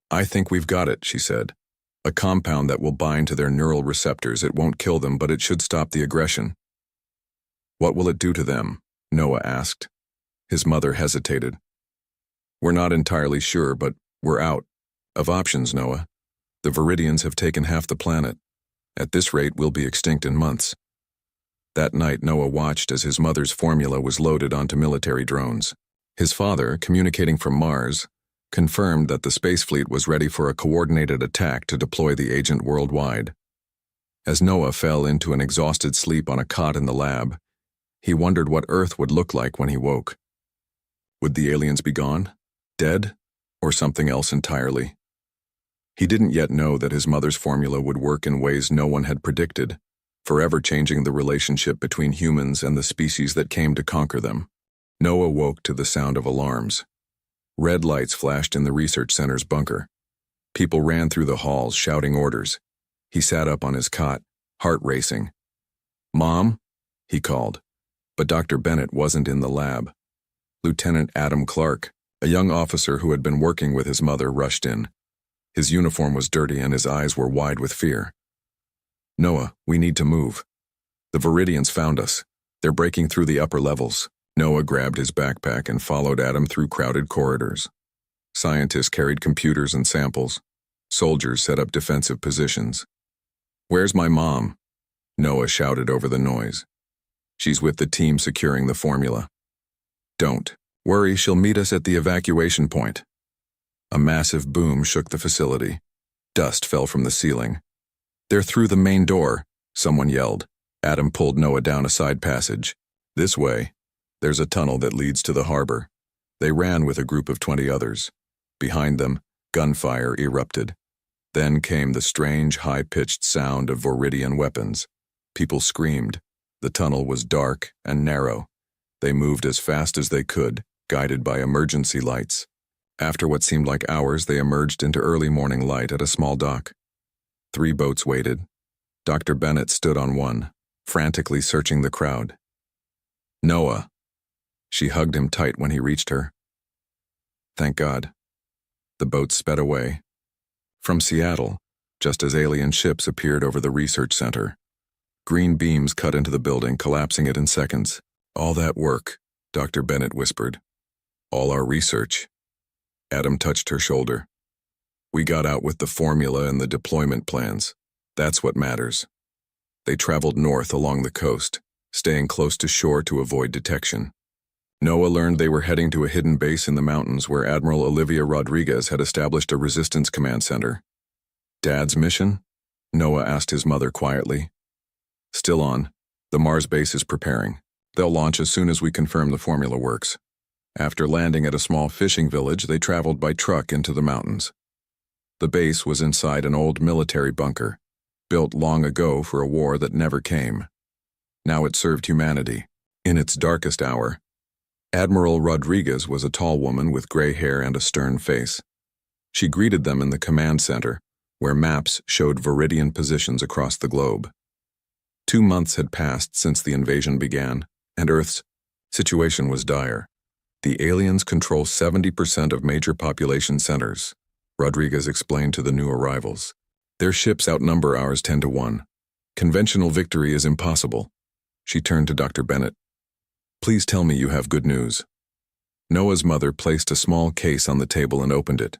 "I think we've got it," she said. "A compound that will bind to their neural receptors. It won't kill them, but it should stop the aggression." "What will it do to them?" Noah asked. His mother hesitated. "We're not entirely sure, but we're out of options, Noah. The Viridians have taken half the planet. At this rate, we'll be extinct in months." That night, Noah watched as his mother's formula was loaded onto military drones. His father, communicating from Mars, confirmed that the space fleet was ready for a coordinated attack to deploy the agent worldwide. As Noah fell into an exhausted sleep on a cot in the lab, he wondered what Earth would look like when he woke. Would the aliens be gone? Dead? Or something else entirely? He didn't yet know that his mother's formula would work in ways no one had predicted, forever changing the relationship between humans and the species that came to conquer them. Noah woke to the sound of alarms. Red lights flashed in the research center's bunker. People ran through the halls, shouting orders. He sat up on his cot, heart racing. "Mom?" he called. But Dr. Bennett wasn't in the lab. Lieutenant Adam Clark, a young officer who had been working with his mother, rushed in. His uniform was dirty and his eyes were wide with fear. "Noah, we need to move. The Viridians found us. They're breaking through the upper levels." Noah grabbed his backpack and followed Adam through crowded corridors. Scientists carried computers and samples. Soldiers set up defensive positions. "Where's my mom?" Noah shouted over the noise. "She's with the team securing the formula." "Don't worry, she'll meet us at the evacuation point." A massive boom shook the facility. Dust fell from the ceiling. "They're through the main door," someone yelled. Adam pulled Noah down a side passage. "This way. There's a tunnel that leads to the harbor." They ran with a group of 20 others. Behind them, gunfire erupted. Then came the strange, high-pitched sound of Viridian weapons. People screamed. The tunnel was dark and narrow. They moved as fast as they could, guided by emergency lights. After what seemed like hours, they emerged into early morning light at a small dock. 3 boats waited. Dr. Bennett stood on one, frantically searching the crowd. "Noah." She hugged him tight when he reached her. "Thank God." The boat sped away. From Seattle, just as alien ships appeared over the research center. Green beams cut into the building, collapsing it in seconds. "All that work," Dr. Bennett whispered. "All our research." Adam touched her shoulder. "We got out with the formula and the deployment plans. That's what matters." They traveled north along the coast, staying close to shore to avoid detection. Noah learned they were heading to a hidden base in the mountains where Admiral Olivia Rodriguez had established a resistance command center. "Dad's mission?" Noah asked his mother quietly. "Still on. The Mars base is preparing. They'll launch as soon as we confirm the formula works." After landing at a small fishing village, they traveled by truck into the mountains. The base was inside an old military bunker, built long ago for a war that never came. Now it served humanity. In its darkest hour, Admiral Rodriguez was a tall woman with gray hair and a stern face. She greeted them in the command center, where maps showed Viridian positions across the globe. 2 months had passed since the invasion began, and Earth's situation was dire. "The aliens control 70% of major population centers," Rodriguez explained to the new arrivals. "Their ships outnumber ours 10 to 1. Conventional victory is impossible." She turned to Dr. Bennett. "Please tell me you have good news." Noah's mother placed a small case on the table and opened it.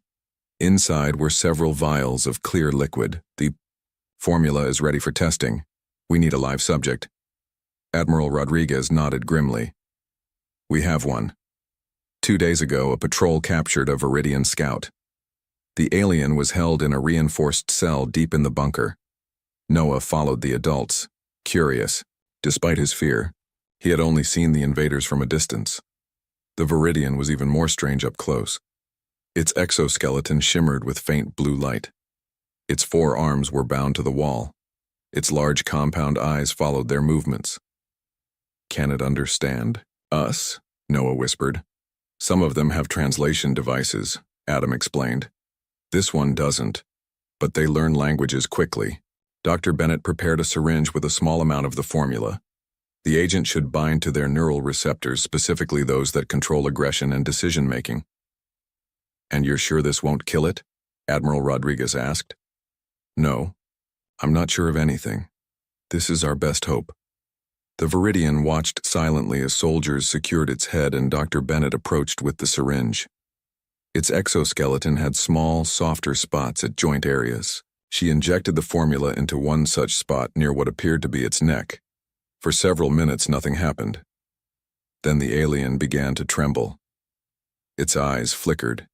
Inside were several vials of clear liquid. "The formula is ready for testing. We need a live subject." Admiral Rodriguez nodded grimly. "We have one. 2 days ago, a patrol captured a Viridian scout. The alien was held in a reinforced cell deep in the bunker. Noah followed the adults, curious. Despite his fear, he had only seen the invaders from a distance. The Viridian was even more strange up close. Its exoskeleton shimmered with faint blue light. Its 4 arms were bound to the wall. Its large compound eyes followed their movements. "Can it understand us?" Noah whispered. "Some of them have translation devices," Adam explained. "This one doesn't, but they learn languages quickly." Dr. Bennett prepared a syringe with a small amount of the formula. The agent should bind to their neural receptors, specifically those that control aggression and decision-making. "And you're sure this won't kill it?" Admiral Rodriguez asked. "No, I'm not sure of anything. This is our best hope." The Viridian watched silently as soldiers secured its head and Dr. Bennett approached with the syringe. Its exoskeleton had small, softer spots at joint areas. She injected the formula into one such spot near what appeared to be its neck. For several minutes, nothing happened. Then the alien began to tremble. Its eyes flickered,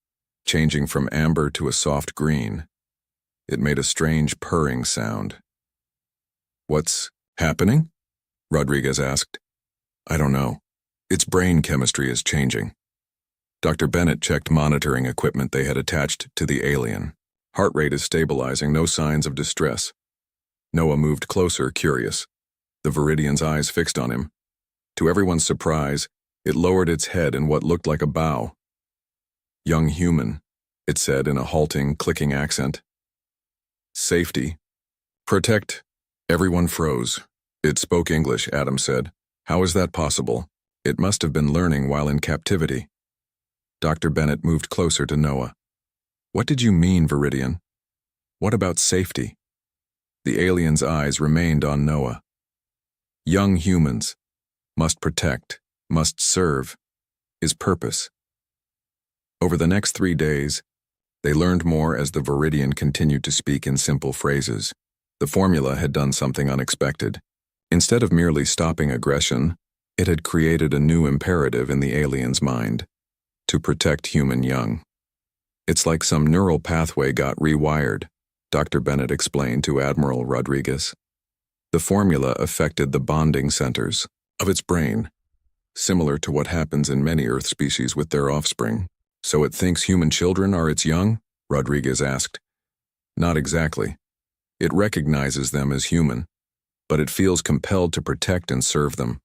changing from amber to a soft green. It made a strange purring sound. "What's happening?" Rodriguez asked. "I don't know. Its brain chemistry is changing." Dr. Bennett checked monitoring equipment they had attached to the alien. Heart rate is stabilizing, no signs of distress. Noah moved closer, curious. The Viridian's eyes fixed on him. To everyone's surprise, it lowered its head in what looked like a bow. "Young human," it said in a halting, clicking accent. Safety. Protect. Everyone froze. It spoke English, Adam said. How is that possible? It must have been learning while in captivity. Dr. Bennett moved closer to Noah. What did you mean, Viridian? What about safety? The alien's eyes remained on Noah. Young humans must protect, must serve, is purpose. Over the next 3 days, they learned more as the Viridian continued to speak in simple phrases. The formula had done something unexpected. Instead of merely stopping aggression, it had created a new imperative in the alien's mind: to protect human young. It's like some neural pathway got rewired, Dr. Bennett explained to Admiral Rodriguez. The formula affected the bonding centers of its brain, similar to what happens in many Earth species with their offspring. So it thinks human children are its young? Rodriguez asked. Not exactly. It recognizes them as human, but it feels compelled to protect and serve them.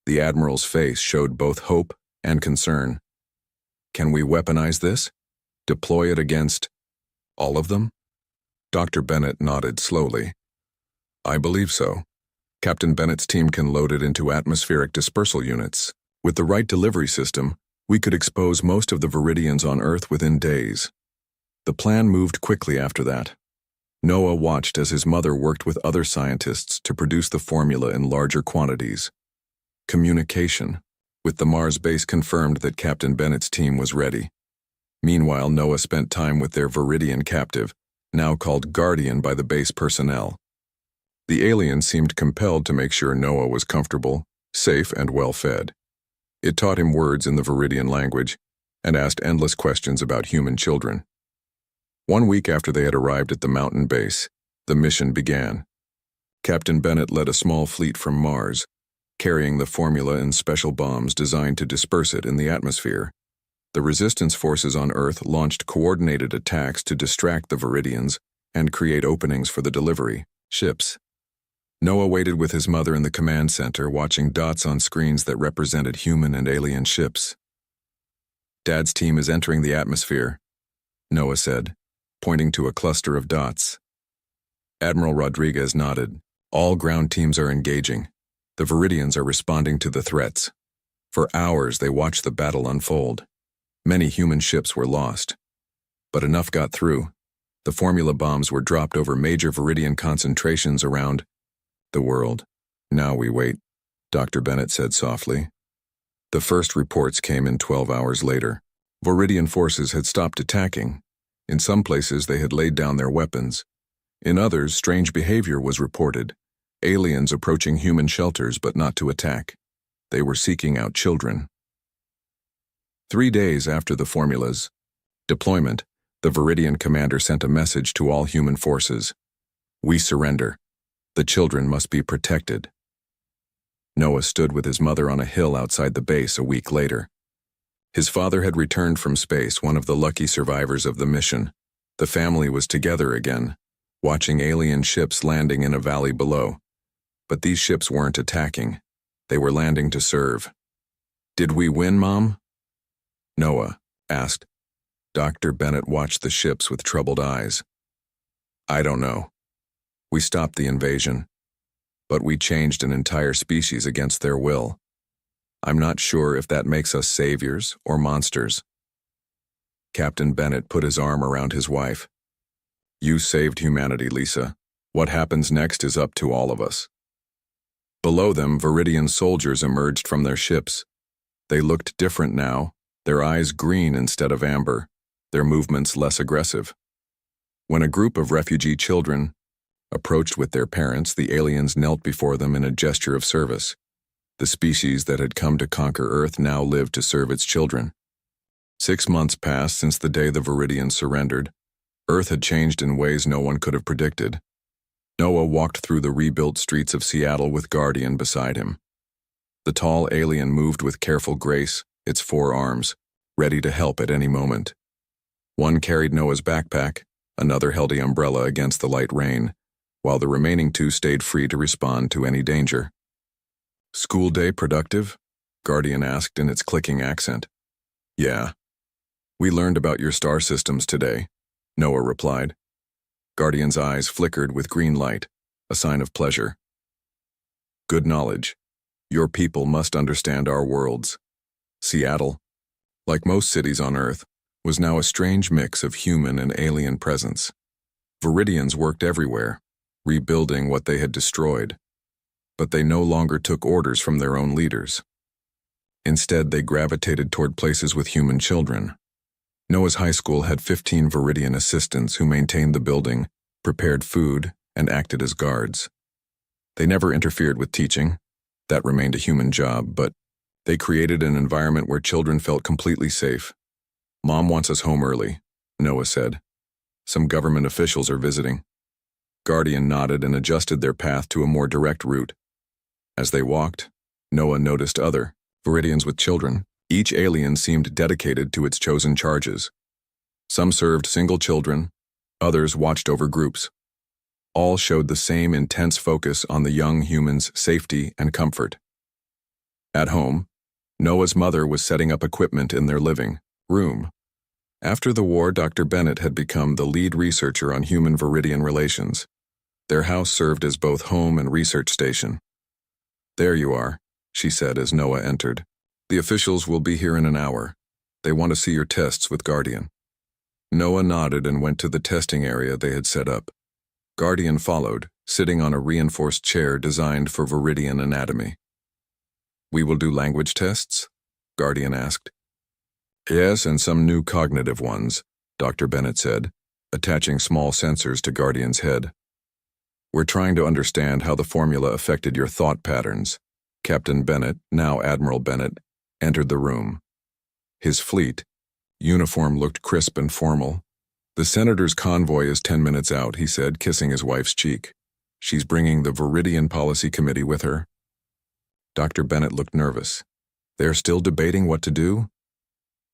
The Admiral's face showed both hope and concern. Can we weaponize this? Deploy it against all of them? Dr. Bennett nodded slowly. I believe so. Captain Bennett's team can load it into atmospheric dispersal units. With the right delivery system, we could expose most of the Viridians on Earth within days. The plan moved quickly after that. Noah watched as his mother worked with other scientists to produce the formula in larger quantities. Communication with the Mars base confirmed that Captain Bennett's team was ready. Meanwhile, Noah spent time with their Viridian captive, now called Guardian by the base personnel. The alien seemed compelled to make sure Noah was comfortable, safe, and well-fed. It taught him words in the Viridian language and asked endless questions about human children. 1 week after they had arrived at the mountain base, the mission began. Captain Bennett led a small fleet from Mars, carrying the formula and special bombs designed to disperse it in the atmosphere. The resistance forces on Earth launched coordinated attacks to distract the Viridians and create openings for the delivery ships. Noah waited with his mother in the command center, watching dots on screens that represented human and alien ships. Dad's team is entering the atmosphere, Noah said, pointing to a cluster of dots. Admiral Rodriguez nodded. All ground teams are engaging. The Viridians are responding to the threats. For hours, they watched the battle unfold. Many human ships were lost. But enough got through. The formula bombs were dropped over major Viridian concentrations around the world. Now we wait, Dr. Bennett said softly. The first reports came in 12 hours later. Viridian forces had stopped attacking. In some places, they had laid down their weapons. In others, strange behavior was reported. Aliens approaching human shelters, but not to attack. They were seeking out children. 3 days after the formula's deployment, the Viridian commander sent a message to all human forces. We surrender. The children must be protected. Noah stood with his mother on a hill outside the base a week later. His father had returned from space, one of the lucky survivors of the mission. The family was together again, watching alien ships landing in a valley below. But these ships weren't attacking. They were landing to serve. Did we win, Mom? Noah asked. Dr. Bennett watched the ships with troubled eyes. I don't know. We stopped the invasion, but we changed an entire species against their will. I'm not sure if that makes us saviors or monsters. Captain Bennett put his arm around his wife. You saved humanity, Lisa. What happens next is up to all of us. Below them, Viridian soldiers emerged from their ships. They looked different now, their eyes green instead of amber, their movements less aggressive. When a group of refugee children approached with their parents, the aliens knelt before them in a gesture of service. The species that had come to conquer Earth now lived to serve its children. 6 months passed since the day the Viridians surrendered. Earth had changed in ways no one could have predicted. Noah walked through the rebuilt streets of Seattle with Guardian beside him. The tall alien moved with careful grace, its 4 arms, ready to help at any moment. One carried Noah's backpack, another held the umbrella against the light rain, while the remaining 2 stayed free to respond to any danger. School day productive? Guardian asked in its clicking accent. Yeah. We learned about your star systems today, Noah replied. Guardian's eyes flickered with green light, a sign of pleasure. Good knowledge. Your people must understand our worlds. Seattle, like most cities on Earth, was now a strange mix of human and alien presence. Viridians worked everywhere, rebuilding what they had destroyed, but they no longer took orders from their own leaders. Instead, they gravitated toward places with human children. Noah's high school had 15 Viridian assistants who maintained the building, prepared food, and acted as guards. They never interfered with teaching. That remained a human job, but they created an environment where children felt completely safe. Mom wants us home early, Noah said. Some government officials are visiting. Guardian nodded and adjusted their path to a more direct route. As they walked, Noah noticed other Viridians with children. Each alien seemed dedicated to its chosen charges. Some served single children, others watched over groups. All showed the same intense focus on the young humans' safety and comfort. At home, Noah's mother was setting up equipment in their living room. After the war, Dr. Bennett had become the lead researcher on human Viridian relations. Their house served as both home and research station. There you are, she said as Noah entered. The officials will be here in an hour. They want to see your tests with Guardian. Noah nodded and went to the testing area they had set up. Guardian followed, sitting on a reinforced chair designed for Viridian anatomy. We will do language tests? Guardian asked. Yes, and some new cognitive ones, Dr. Bennett said, attaching small sensors to Guardian's head. We're trying to understand how the formula affected your thought patterns. Captain Bennett, now Admiral Bennett, entered the room. His fleet uniform looked crisp and formal. The senator's convoy is 10 minutes out, he said, kissing his wife's cheek. She's bringing the Viridian Policy Committee with her. Dr. Bennett looked nervous. They're still debating what to do?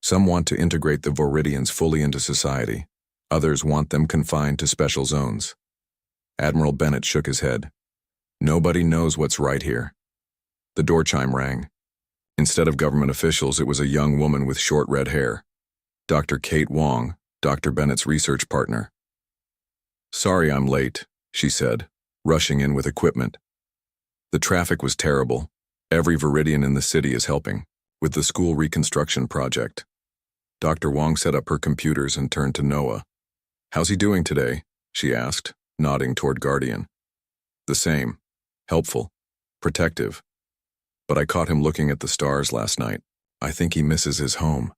Some want to integrate the Viridians fully into society. Others want them confined to special zones. Admiral Bennett shook his head. Nobody knows what's right here. The door chime rang. Instead of government officials, it was a young woman with short red hair. Dr. Kate Wong, Dr. Bennett's research partner. Sorry I'm late, she said, rushing in with equipment. The traffic was terrible. Every Viridian in the city is helping, with the school reconstruction project. Dr. Wong set up her computers and turned to Noah. How's he doing today? She asked, nodding toward Guardian. The same. Helpful. Protective. But I caught him looking at the stars last night. I think he misses his home.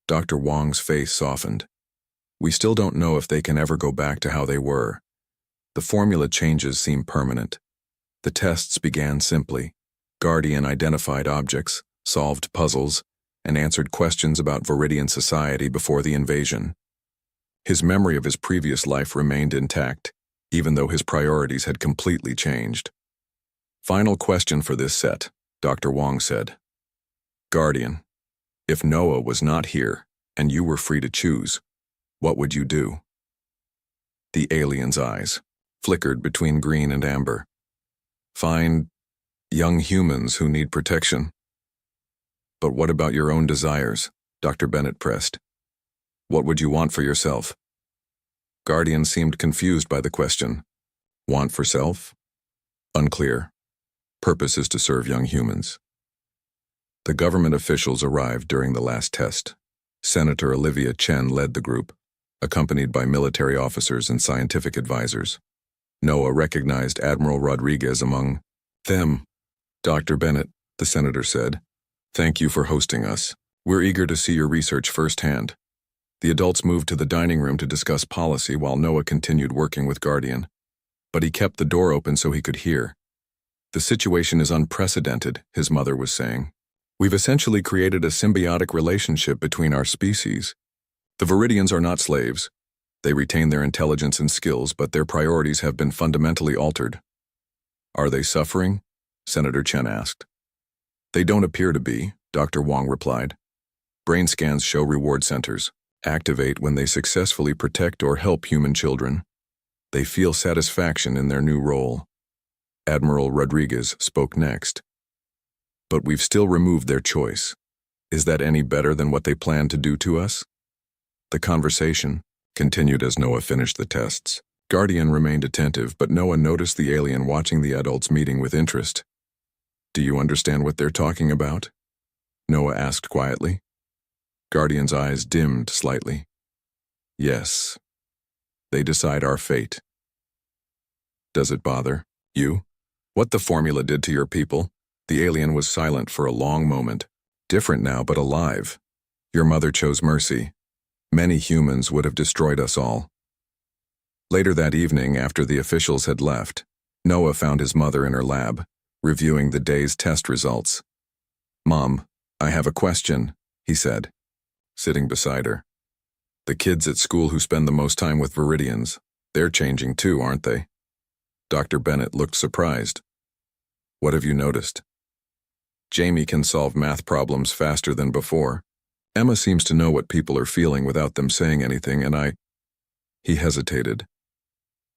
Dr. Wong's face softened. We still don't know if they can ever go back to how they were. The formula changes seem permanent. The tests began simply. Guardian identified objects, solved puzzles, and answered questions about Viridian society before the invasion. His memory of his previous life remained intact, even though his priorities had completely changed. Final question for this set, Dr. Wong said. Guardian, if Noah was not here and you were free to choose, what would you do? The alien's eyes flickered between green and amber. Find young humans who need protection. But what about your own desires? Dr. Bennett pressed. What would you want for yourself? Guardian seemed confused by the question. Want for self? Unclear. Purpose is to serve young humans. The government officials arrived during the last test. Senator Olivia Chen led the group, accompanied by military officers and scientific advisors. Noah recognized Admiral Rodriguez among them. Dr. Bennett, the senator said, thank you for hosting us. We're eager to see your research firsthand. The adults moved to the dining room to discuss policy while Noah continued working with Guardian. But he kept the door open so he could hear. The situation is unprecedented, his mother was saying. We've essentially created a symbiotic relationship between our species. The Viridians are not slaves. They retain their intelligence and skills, but their priorities have been fundamentally altered. Are they suffering? Senator Chen asked. They don't appear to be, Dr. Wong replied. Brain scans show reward centers activate when they successfully protect or help human children. They feel satisfaction in their new role. Admiral Rodriguez spoke next. But we've still removed their choice. Is that any better than what they plan to do to us? The conversation continued as Noah finished the tests. Guardian remained attentive, but Noah noticed the alien watching the adults meeting with interest. "Do you understand what they're talking about?" Noah asked quietly. Guardian's eyes dimmed slightly. "Yes. They decide our fate." "Does it bother you? What the formula did to your people?" The alien was silent for a long moment. "Different now, but alive. Your mother chose mercy. Many humans would have destroyed us all." Later that evening, after the officials had left, Noah found his mother in her lab, reviewing the day's test results. "Mom, I have a question," he said, sitting beside her. "The kids at school who spend the most time with Viridians, they're changing too, aren't they?" Dr. Bennett looked surprised. "What have you noticed?" "Jamie can solve math problems faster than before. Emma seems to know what people are feeling without them saying anything, and He hesitated.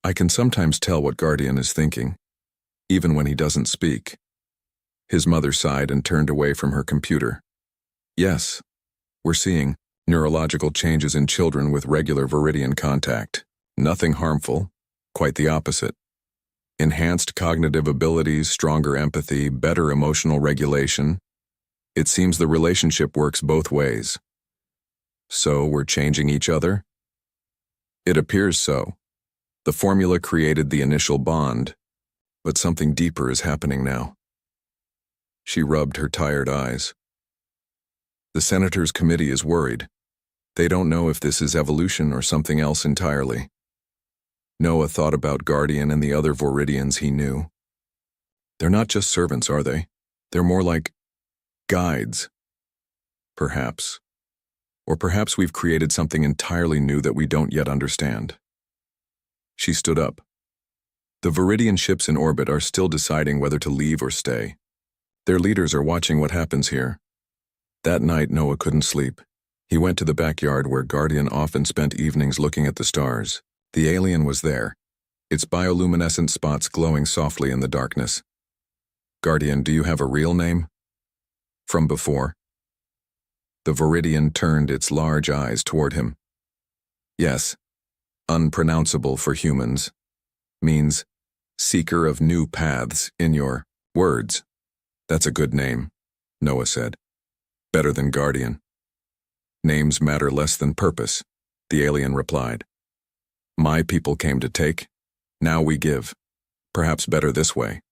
"I can sometimes tell what Guardian is thinking, even when he doesn't speak." His mother sighed and turned away from her computer. "Yes, we're seeing neurological changes in children with regular Viridian contact. Nothing harmful, quite the opposite. Enhanced cognitive abilities, stronger empathy, better emotional regulation. It seems the relationship works both ways." "So we're changing each other?" "It appears so. The formula created the initial bond, but something deeper is happening now." She rubbed her tired eyes. "The Senators' Committee is worried. They don't know if this is evolution or something else entirely." Noah thought about Guardian and the other Viridians he knew. "They're not just servants, are they? They're more like guides." "Perhaps. Or perhaps we've created something entirely new that we don't yet understand." She stood up. "The Viridian ships in orbit are still deciding whether to leave or stay. Their leaders are watching what happens here." That night, Noah couldn't sleep. He went to the backyard where Guardian often spent evenings looking at the stars. The alien was there, its bioluminescent spots glowing softly in the darkness. "Guardian, do you have a real name?" "From before." The Viridian turned its large eyes toward him. "Yes, unpronounceable for humans. Means seeker of new paths in your words." "That's a good name," Noah said. "Better than Guardian." "Names matter less than purpose," the alien replied. "My people came to take. Now we give. Perhaps better this way."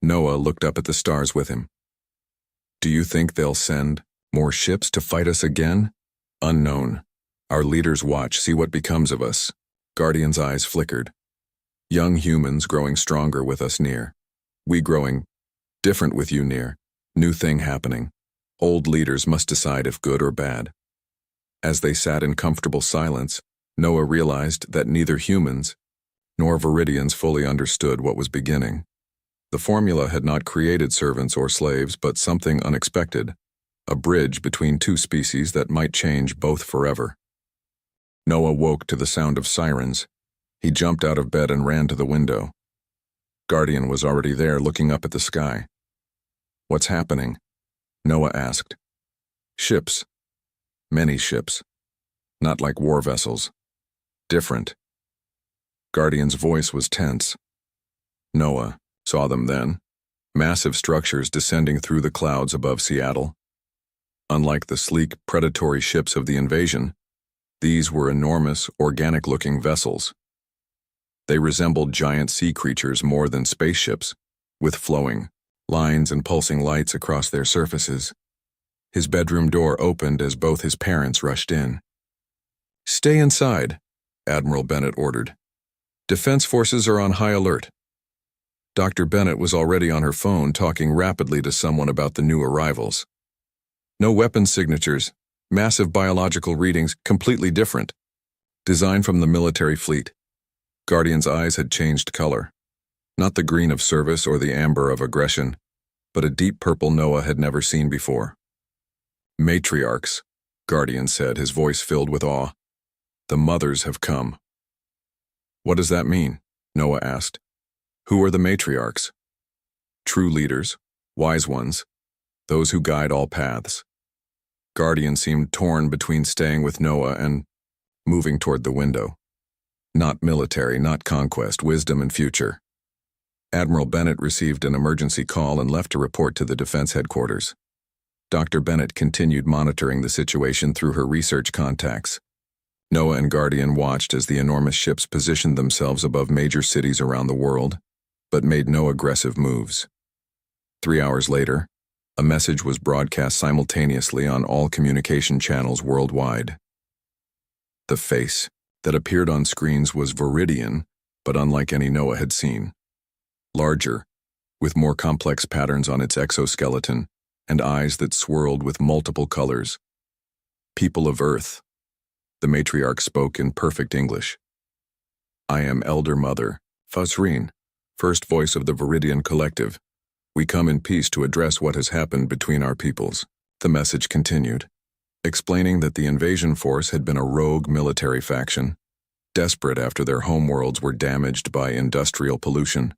Noah looked up at the stars with him. "Do you think they'll send more ships to fight us again?" "Unknown. Our leaders watch, see what becomes of us." Guardian's eyes flickered. "Young humans growing stronger with us near. We growing different with you near. New thing happening. Old leaders must decide if good or bad." As they sat in comfortable silence, Noah realized that neither humans nor Viridians fully understood what was beginning. The formula had not created servants or slaves, but something unexpected, a bridge between two species that might change both forever. Noah woke to the sound of sirens. He jumped out of bed and ran to the window. Guardian was already there, looking up at the sky. "What's happening?" Noah asked. "Ships. Many ships. Not like war vessels. Different." Guardian's voice was tense. Noah saw them then. Massive structures descending through the clouds above Seattle. Unlike the sleek, predatory ships of the invasion, these were enormous, organic-looking vessels. They resembled giant sea creatures more than spaceships, with flowing lines and pulsing lights across their surfaces. His bedroom door opened as both his parents rushed in. "Stay inside," Admiral Bennett ordered. "Defense forces are on high alert." Dr. Bennett was already on her phone talking rapidly to someone about the new arrivals. "No weapon signatures, massive biological readings, completely different. Designed from the military fleet." Guardian's eyes had changed color. Not the green of service or the amber of aggression, but a deep purple Noah had never seen before. "Matriarchs," Guardian said, his voice filled with awe. "The mothers have come." "What does that mean?" Noah asked. "Who are the matriarchs?" "True leaders, wise ones, those who guide all paths." Guardian seemed torn between staying with Noah and moving toward the window. Not military, not conquest, wisdom and future. Admiral Bennett received an emergency call and left to report to the defense headquarters. Dr. Bennett continued monitoring the situation through her research contacts. Noah and Guardian watched as the enormous ships positioned themselves above major cities around the world, but made no aggressive moves. 3 hours later, a message was broadcast simultaneously on all communication channels worldwide. The face that appeared on screens was Viridian, but unlike any Noah had seen. Larger, with more complex patterns on its exoskeleton, and eyes that swirled with multiple colors. People of Earth, the matriarch spoke in perfect English. I am Elder Mother, Vasreen, first voice of the Viridian Collective. We come in peace to address what has happened between our peoples. The message continued, explaining that the invasion force had been a rogue military faction, desperate after their homeworlds were damaged by industrial pollution.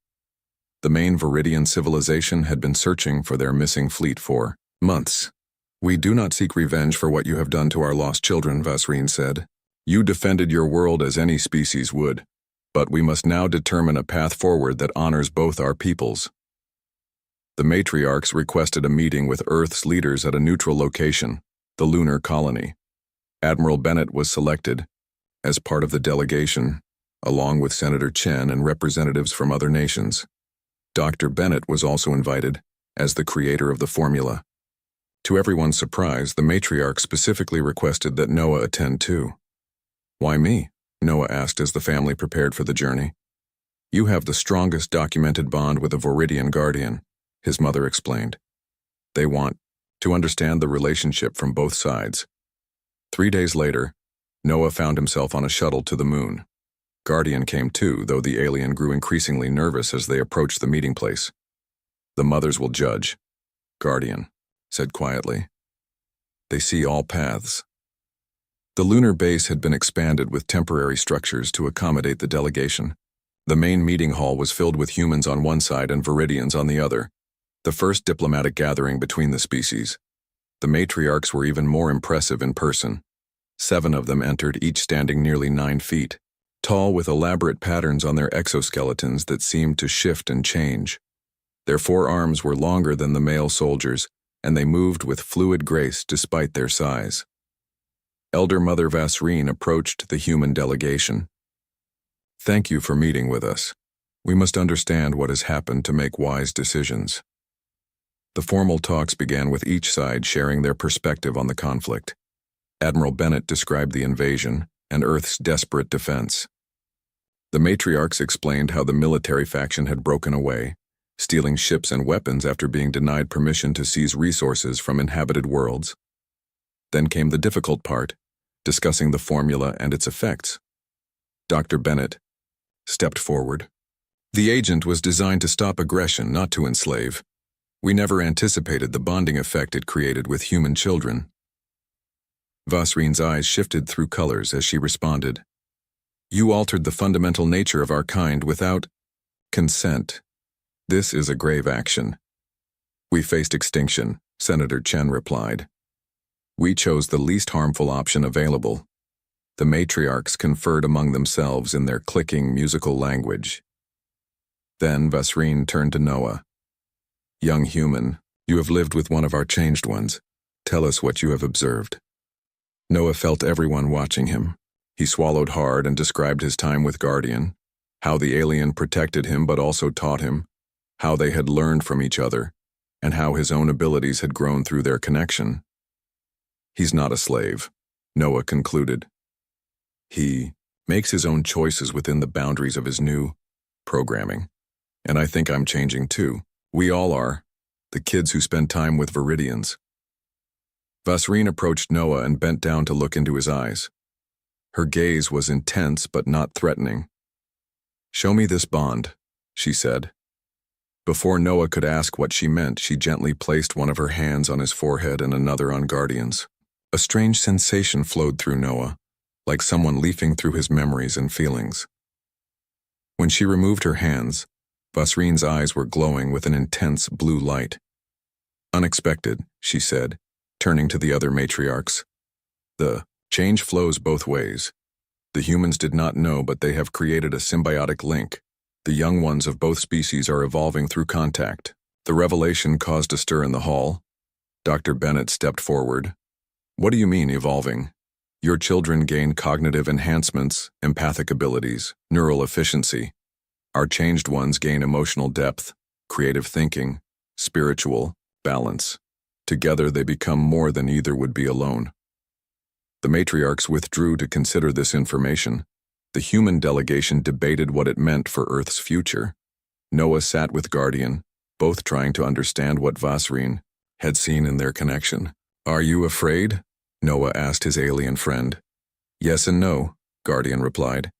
The main Viridian civilization had been searching for their missing fleet for months. We do not seek revenge for what you have done to our lost children, Vasreen said. You defended your world as any species would, but we must now determine a path forward that honors both our peoples. The matriarchs requested a meeting with Earth's leaders at a neutral location, the lunar colony. Admiral Bennett was selected as part of the delegation, along with Senator Chen and representatives from other nations. Dr. Bennett was also invited as the creator of the formula. To everyone's surprise, the matriarch specifically requested that Noah attend too. Why me? Noah asked as the family prepared for the journey. You have the strongest documented bond with a Viridian guardian, his mother explained. They want to understand the relationship from both sides. 3 days later, Noah found himself on a shuttle to the moon. Guardian came too, though the alien grew increasingly nervous as they approached the meeting place. The mothers will judge, Guardian said quietly. They see all paths. The lunar base had been expanded with temporary structures to accommodate the delegation. The main meeting hall was filled with humans on one side and Viridians on the other, the first diplomatic gathering between the species. The matriarchs were even more impressive in person. 7 of them entered, each standing nearly 9 feet. Tall with elaborate patterns on their exoskeletons that seemed to shift and change. Their forearms were longer than the male soldiers, and they moved with fluid grace despite their size. Elder Mother Vasreen approached the human delegation. Thank you for meeting with us. We must understand what has happened to make wise decisions. The formal talks began with each side sharing their perspective on the conflict. Admiral Bennett described the invasion and Earth's desperate defense. The matriarchs explained how the military faction had broken away, stealing ships and weapons after being denied permission to seize resources from inhabited worlds. Then came the difficult part, discussing the formula and its effects. Dr. Bennett stepped forward. The agent was designed to stop aggression, not to enslave. We never anticipated the bonding effect it created with human children. Vasreen's eyes shifted through colors as she responded. You altered the fundamental nature of our kind without consent. This is a grave action. We faced extinction, Senator Chen replied. We chose the least harmful option available. The matriarchs conferred among themselves in their clicking musical language. Then Vasreen turned to Noah. Young human, you have lived with one of our changed ones. Tell us what you have observed. Noah felt everyone watching him. He swallowed hard and described his time with Guardian, how the alien protected him but also taught him, how they had learned from each other, and how his own abilities had grown through their connection. He's not a slave, Noah concluded. He makes his own choices within the boundaries of his new programming. And I think I'm changing too. We all are, the kids who spend time with Viridians. Vasreen approached Noah and bent down to look into his eyes. Her gaze was intense but not threatening. Show me this bond, she said. Before Noah could ask what she meant, she gently placed one of her hands on his forehead and another on Guardian's. A strange sensation flowed through Noah, like someone leafing through his memories and feelings. When she removed her hands, Vasreen's eyes were glowing with an intense blue light. Unexpected, she said, turning to the other matriarchs. The change flows both ways. The humans did not know, but they have created a symbiotic link. The young ones of both species are evolving through contact. The revelation caused a stir in the hall. Dr. Bennett stepped forward. What do you mean, evolving? Your children gain cognitive enhancements, empathic abilities, neural efficiency. Our changed ones gain emotional depth, creative thinking, spiritual balance. Together they become more than either would be alone. The matriarchs withdrew to consider this information. The human delegation debated what it meant for Earth's future. Noah sat with Guardian, both trying to understand what Vasreen had seen in their connection. Are you afraid? Noah asked his alien friend. Yes and no, Guardian replied.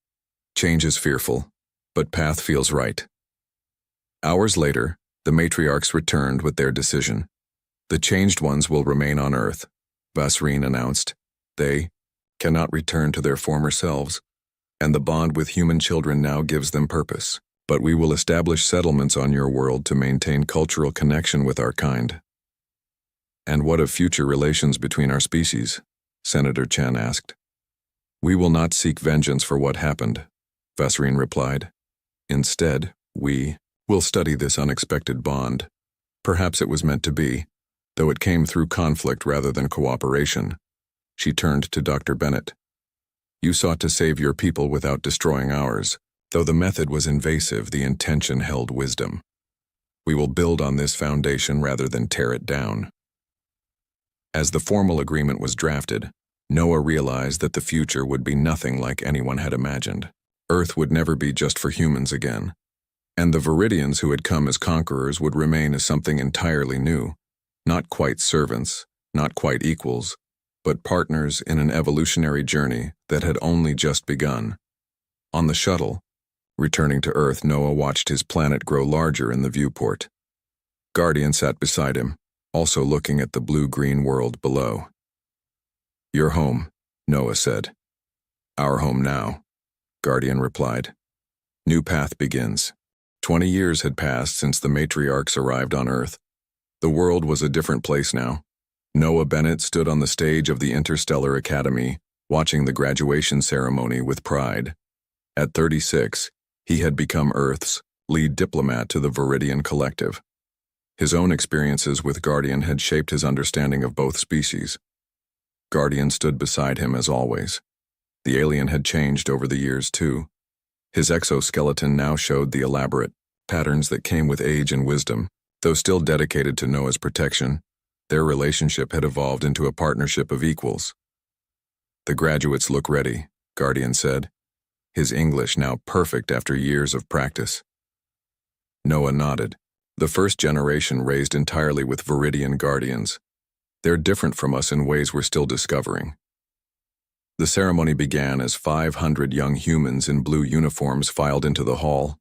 Change is fearful, but path feels right. Hours later, the matriarchs returned with their decision. The changed ones will remain on Earth, Vasreen announced. They cannot return to their former selves, and the bond with human children now gives them purpose. But we will establish settlements on your world to maintain cultural connection with our kind. And what of future relations between our species? Senator Chen asked. We will not seek vengeance for what happened, Vasreen replied. Instead, we will study this unexpected bond. Perhaps it was meant to be, though it came through conflict rather than cooperation. She turned to Dr. Bennett. You sought to save your people without destroying ours. Though the method was invasive, the intention held wisdom. We will build on this foundation rather than tear it down. As the formal agreement was drafted, Noah realized that the future would be nothing like anyone had imagined. Earth would never be just for humans again, and the Viridians who had come as conquerors would remain as something entirely new, not quite servants, not quite equals, but partners in an evolutionary journey that had only just begun. On the shuttle, returning to Earth, Noah watched his planet grow larger in the viewport. Guardian sat beside him, also looking at the blue-green world below. Your home, Noah said. Our home now, Guardian replied. New path begins. 20 years had passed since the matriarchs arrived on Earth. The world was a different place now. Noah Bennett stood on the stage of the Interstellar Academy, watching the graduation ceremony with pride. At 36, he had become Earth's lead diplomat to the Viridian Collective. His own experiences with Guardian had shaped his understanding of both species. Guardian stood beside him as always. The alien had changed over the years too. His exoskeleton now showed the elaborate patterns that came with age and wisdom. Though still dedicated to Noah's protection, their relationship had evolved into a partnership of equals. The graduates look ready, Guardian said, his English now perfect after years of practice. Noah nodded. The first generation raised entirely with Viridian guardians. They're different from us in ways we're still discovering. The ceremony began as 500 young humans in blue uniforms filed into the hall.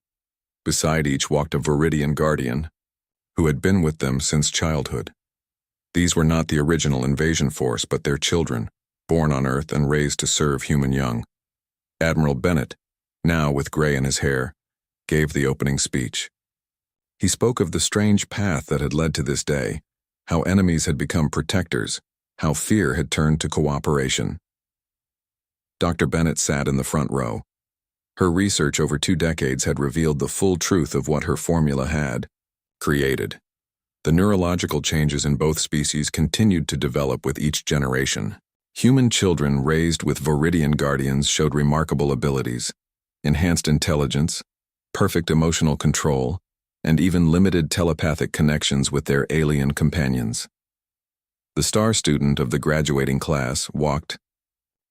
Beside each walked a Viridian guardian, who had been with them since childhood. These were not the original invasion force, but their children, born on Earth and raised to serve human young. Admiral Bennett, now with gray in his hair, gave the opening speech. He spoke of the strange path that had led to this day, how enemies had become protectors, how fear had turned to cooperation. Dr. Bennett sat in the front row. Her research over 2 decades had revealed the full truth of what her formula had created. The neurological changes in both species continued to develop with each generation. Human children raised with Viridian guardians showed remarkable abilities, enhanced intelligence, perfect emotional control, and even limited telepathic connections with their alien companions. The star student of the graduating class walked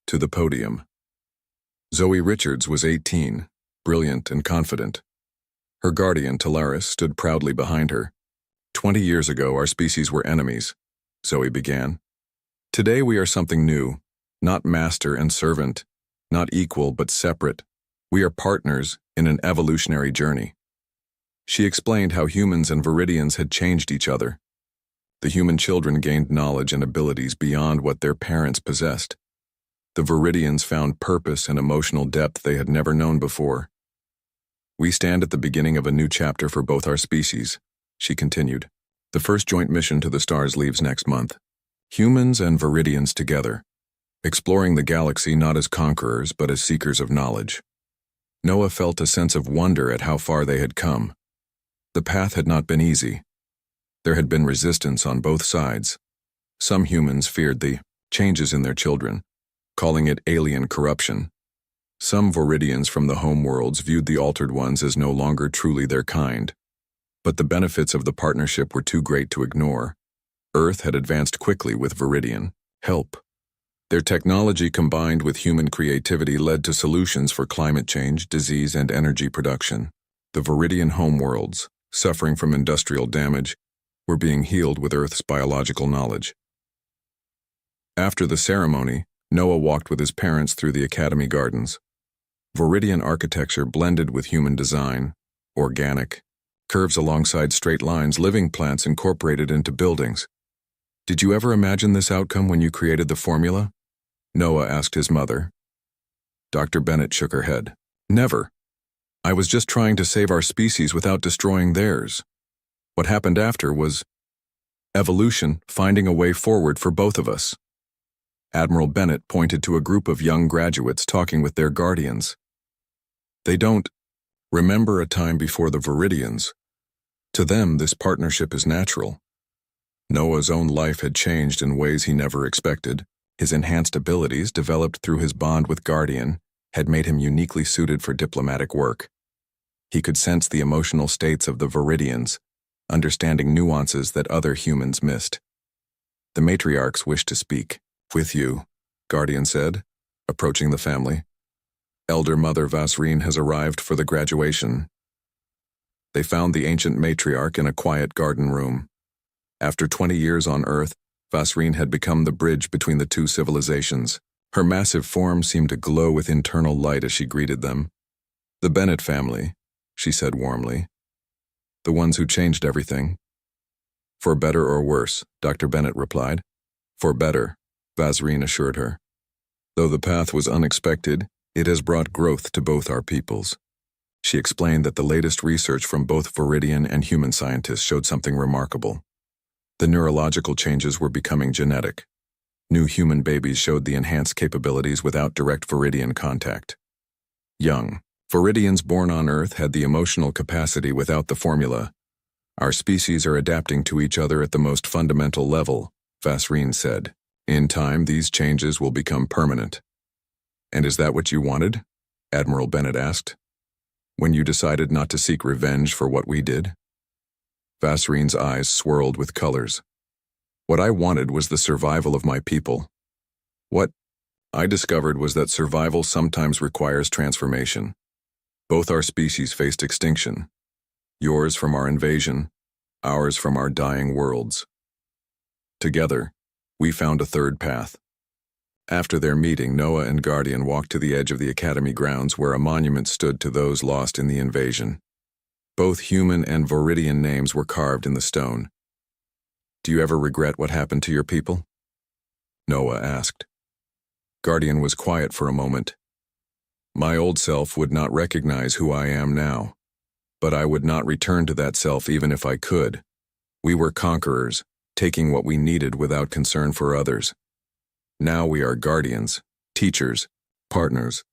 to the podium. Zoe Richards was 18, brilliant and confident. Her guardian, Talaris, stood proudly behind her. 20 years ago, our species were enemies, Zoe began. Today we are something new, not master and servant, not equal but separate. We are partners in an evolutionary journey. She explained how humans and Viridians had changed each other. The human children gained knowledge and abilities beyond what their parents possessed. The Viridians found purpose and emotional depth they had never known before. We stand at the beginning of a new chapter for both our species, she continued. The first joint mission to the stars leaves next month. Humans and Viridians together. exploring the galaxy not as conquerors but as seekers of knowledge. Noah felt a sense of wonder at how far they had come. The path had not been easy. There had been resistance on both sides. Some humans feared the changes in their children, calling it alien corruption. Some Viridians from the home worlds viewed the altered ones as no longer truly their kind. But the benefits of the partnership were too great to ignore. Earth had advanced quickly with Viridian help. Their technology combined with human creativity led to solutions for climate change, disease, and energy production. The Viridian homeworlds, suffering from industrial damage, were being healed with Earth's biological knowledge. After the ceremony, Noah walked with his parents through the Academy gardens. Viridian architecture blended with human design, organic, curves alongside straight lines, living plants incorporated into buildings. Did you ever imagine this outcome when you created the formula? Noah asked his mother. Dr. Bennett shook her head. Never. I was just trying to save our species without destroying theirs. What happened after was evolution, finding a way forward for both of us. Admiral Bennett pointed to a group of young graduates talking with their guardians. They don't remember a time before the Viridians. To them, this partnership is natural. Noah's own life had changed in ways he never expected. His enhanced abilities, developed through his bond with Guardian, had made him uniquely suited for diplomatic work. He could sense the emotional states of the Viridians, understanding nuances that other humans missed. The matriarchs wished to speak. With you, Guardian said, approaching the family. Elder Mother Vasreen has arrived for the graduation. They found the ancient matriarch in a quiet garden room. After 20 years on Earth, Vasreen had become the bridge between the two civilizations. Her massive form seemed to glow with internal light as she greeted them. The Bennett family, she said warmly. The ones who changed everything. For better or worse, Dr. Bennett replied. For better, Vasreen assured her. Though the path was unexpected, it has brought growth to both our peoples. She explained that the latest research from both Viridian and human scientists showed something remarkable. The neurological changes were becoming genetic. New human babies showed the enhanced capabilities without direct Viridian contact. Young Viridians born on Earth had the emotional capacity without the formula. Our species are adapting to each other at the most fundamental level, Vasreen said. In time, these changes will become permanent. And is that what you wanted? Admiral Bennett asked. When you decided not to seek revenge for what we did? Vasreen's eyes swirled with colors. What I wanted was the survival of my people. What I discovered was that survival sometimes requires transformation. Both our species faced extinction. Yours from our invasion, ours from our dying worlds. Together, we found a third path. After their meeting, Noah and Guardian walked to the edge of the Academy grounds where a monument stood to those lost in the invasion. Both human and Viridian names were carved in the stone. Do you ever regret what happened to your people? Noah asked. Guardian was quiet for a moment. My old self would not recognize who I am now, but I would not return to that self even if I could. We were conquerors, taking what we needed without concern for others. Now we are guardians, teachers, partners.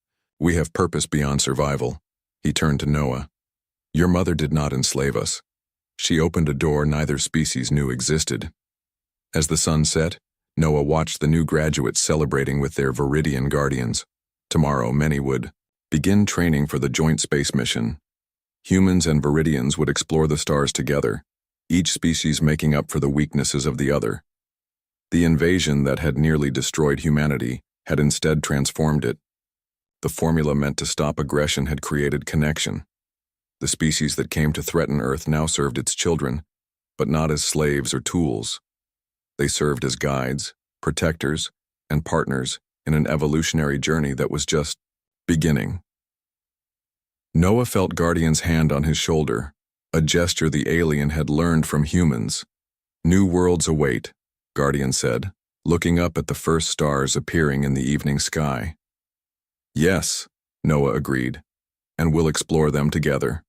We have purpose beyond survival. He turned to Noah. Your mother did not enslave us. She opened a door neither species knew existed. As the sun set, Noah watched the new graduates celebrating with their Viridian guardians. Tomorrow, many would begin training for the joint space mission. Humans and Viridians would explore the stars together, each species making up for the weaknesses of the other. The invasion that had nearly destroyed humanity had instead transformed it. The formula meant to stop aggression had created connection. The species that came to threaten Earth now served its children, but not as slaves or tools. They served as guides, protectors, and partners in an evolutionary journey that was just beginning. Noah felt Guardian's hand on his shoulder, a gesture the alien had learned from humans. New worlds await, Guardian said, looking up at the first stars appearing in the evening sky. Yes, Noah agreed, and we'll explore them together.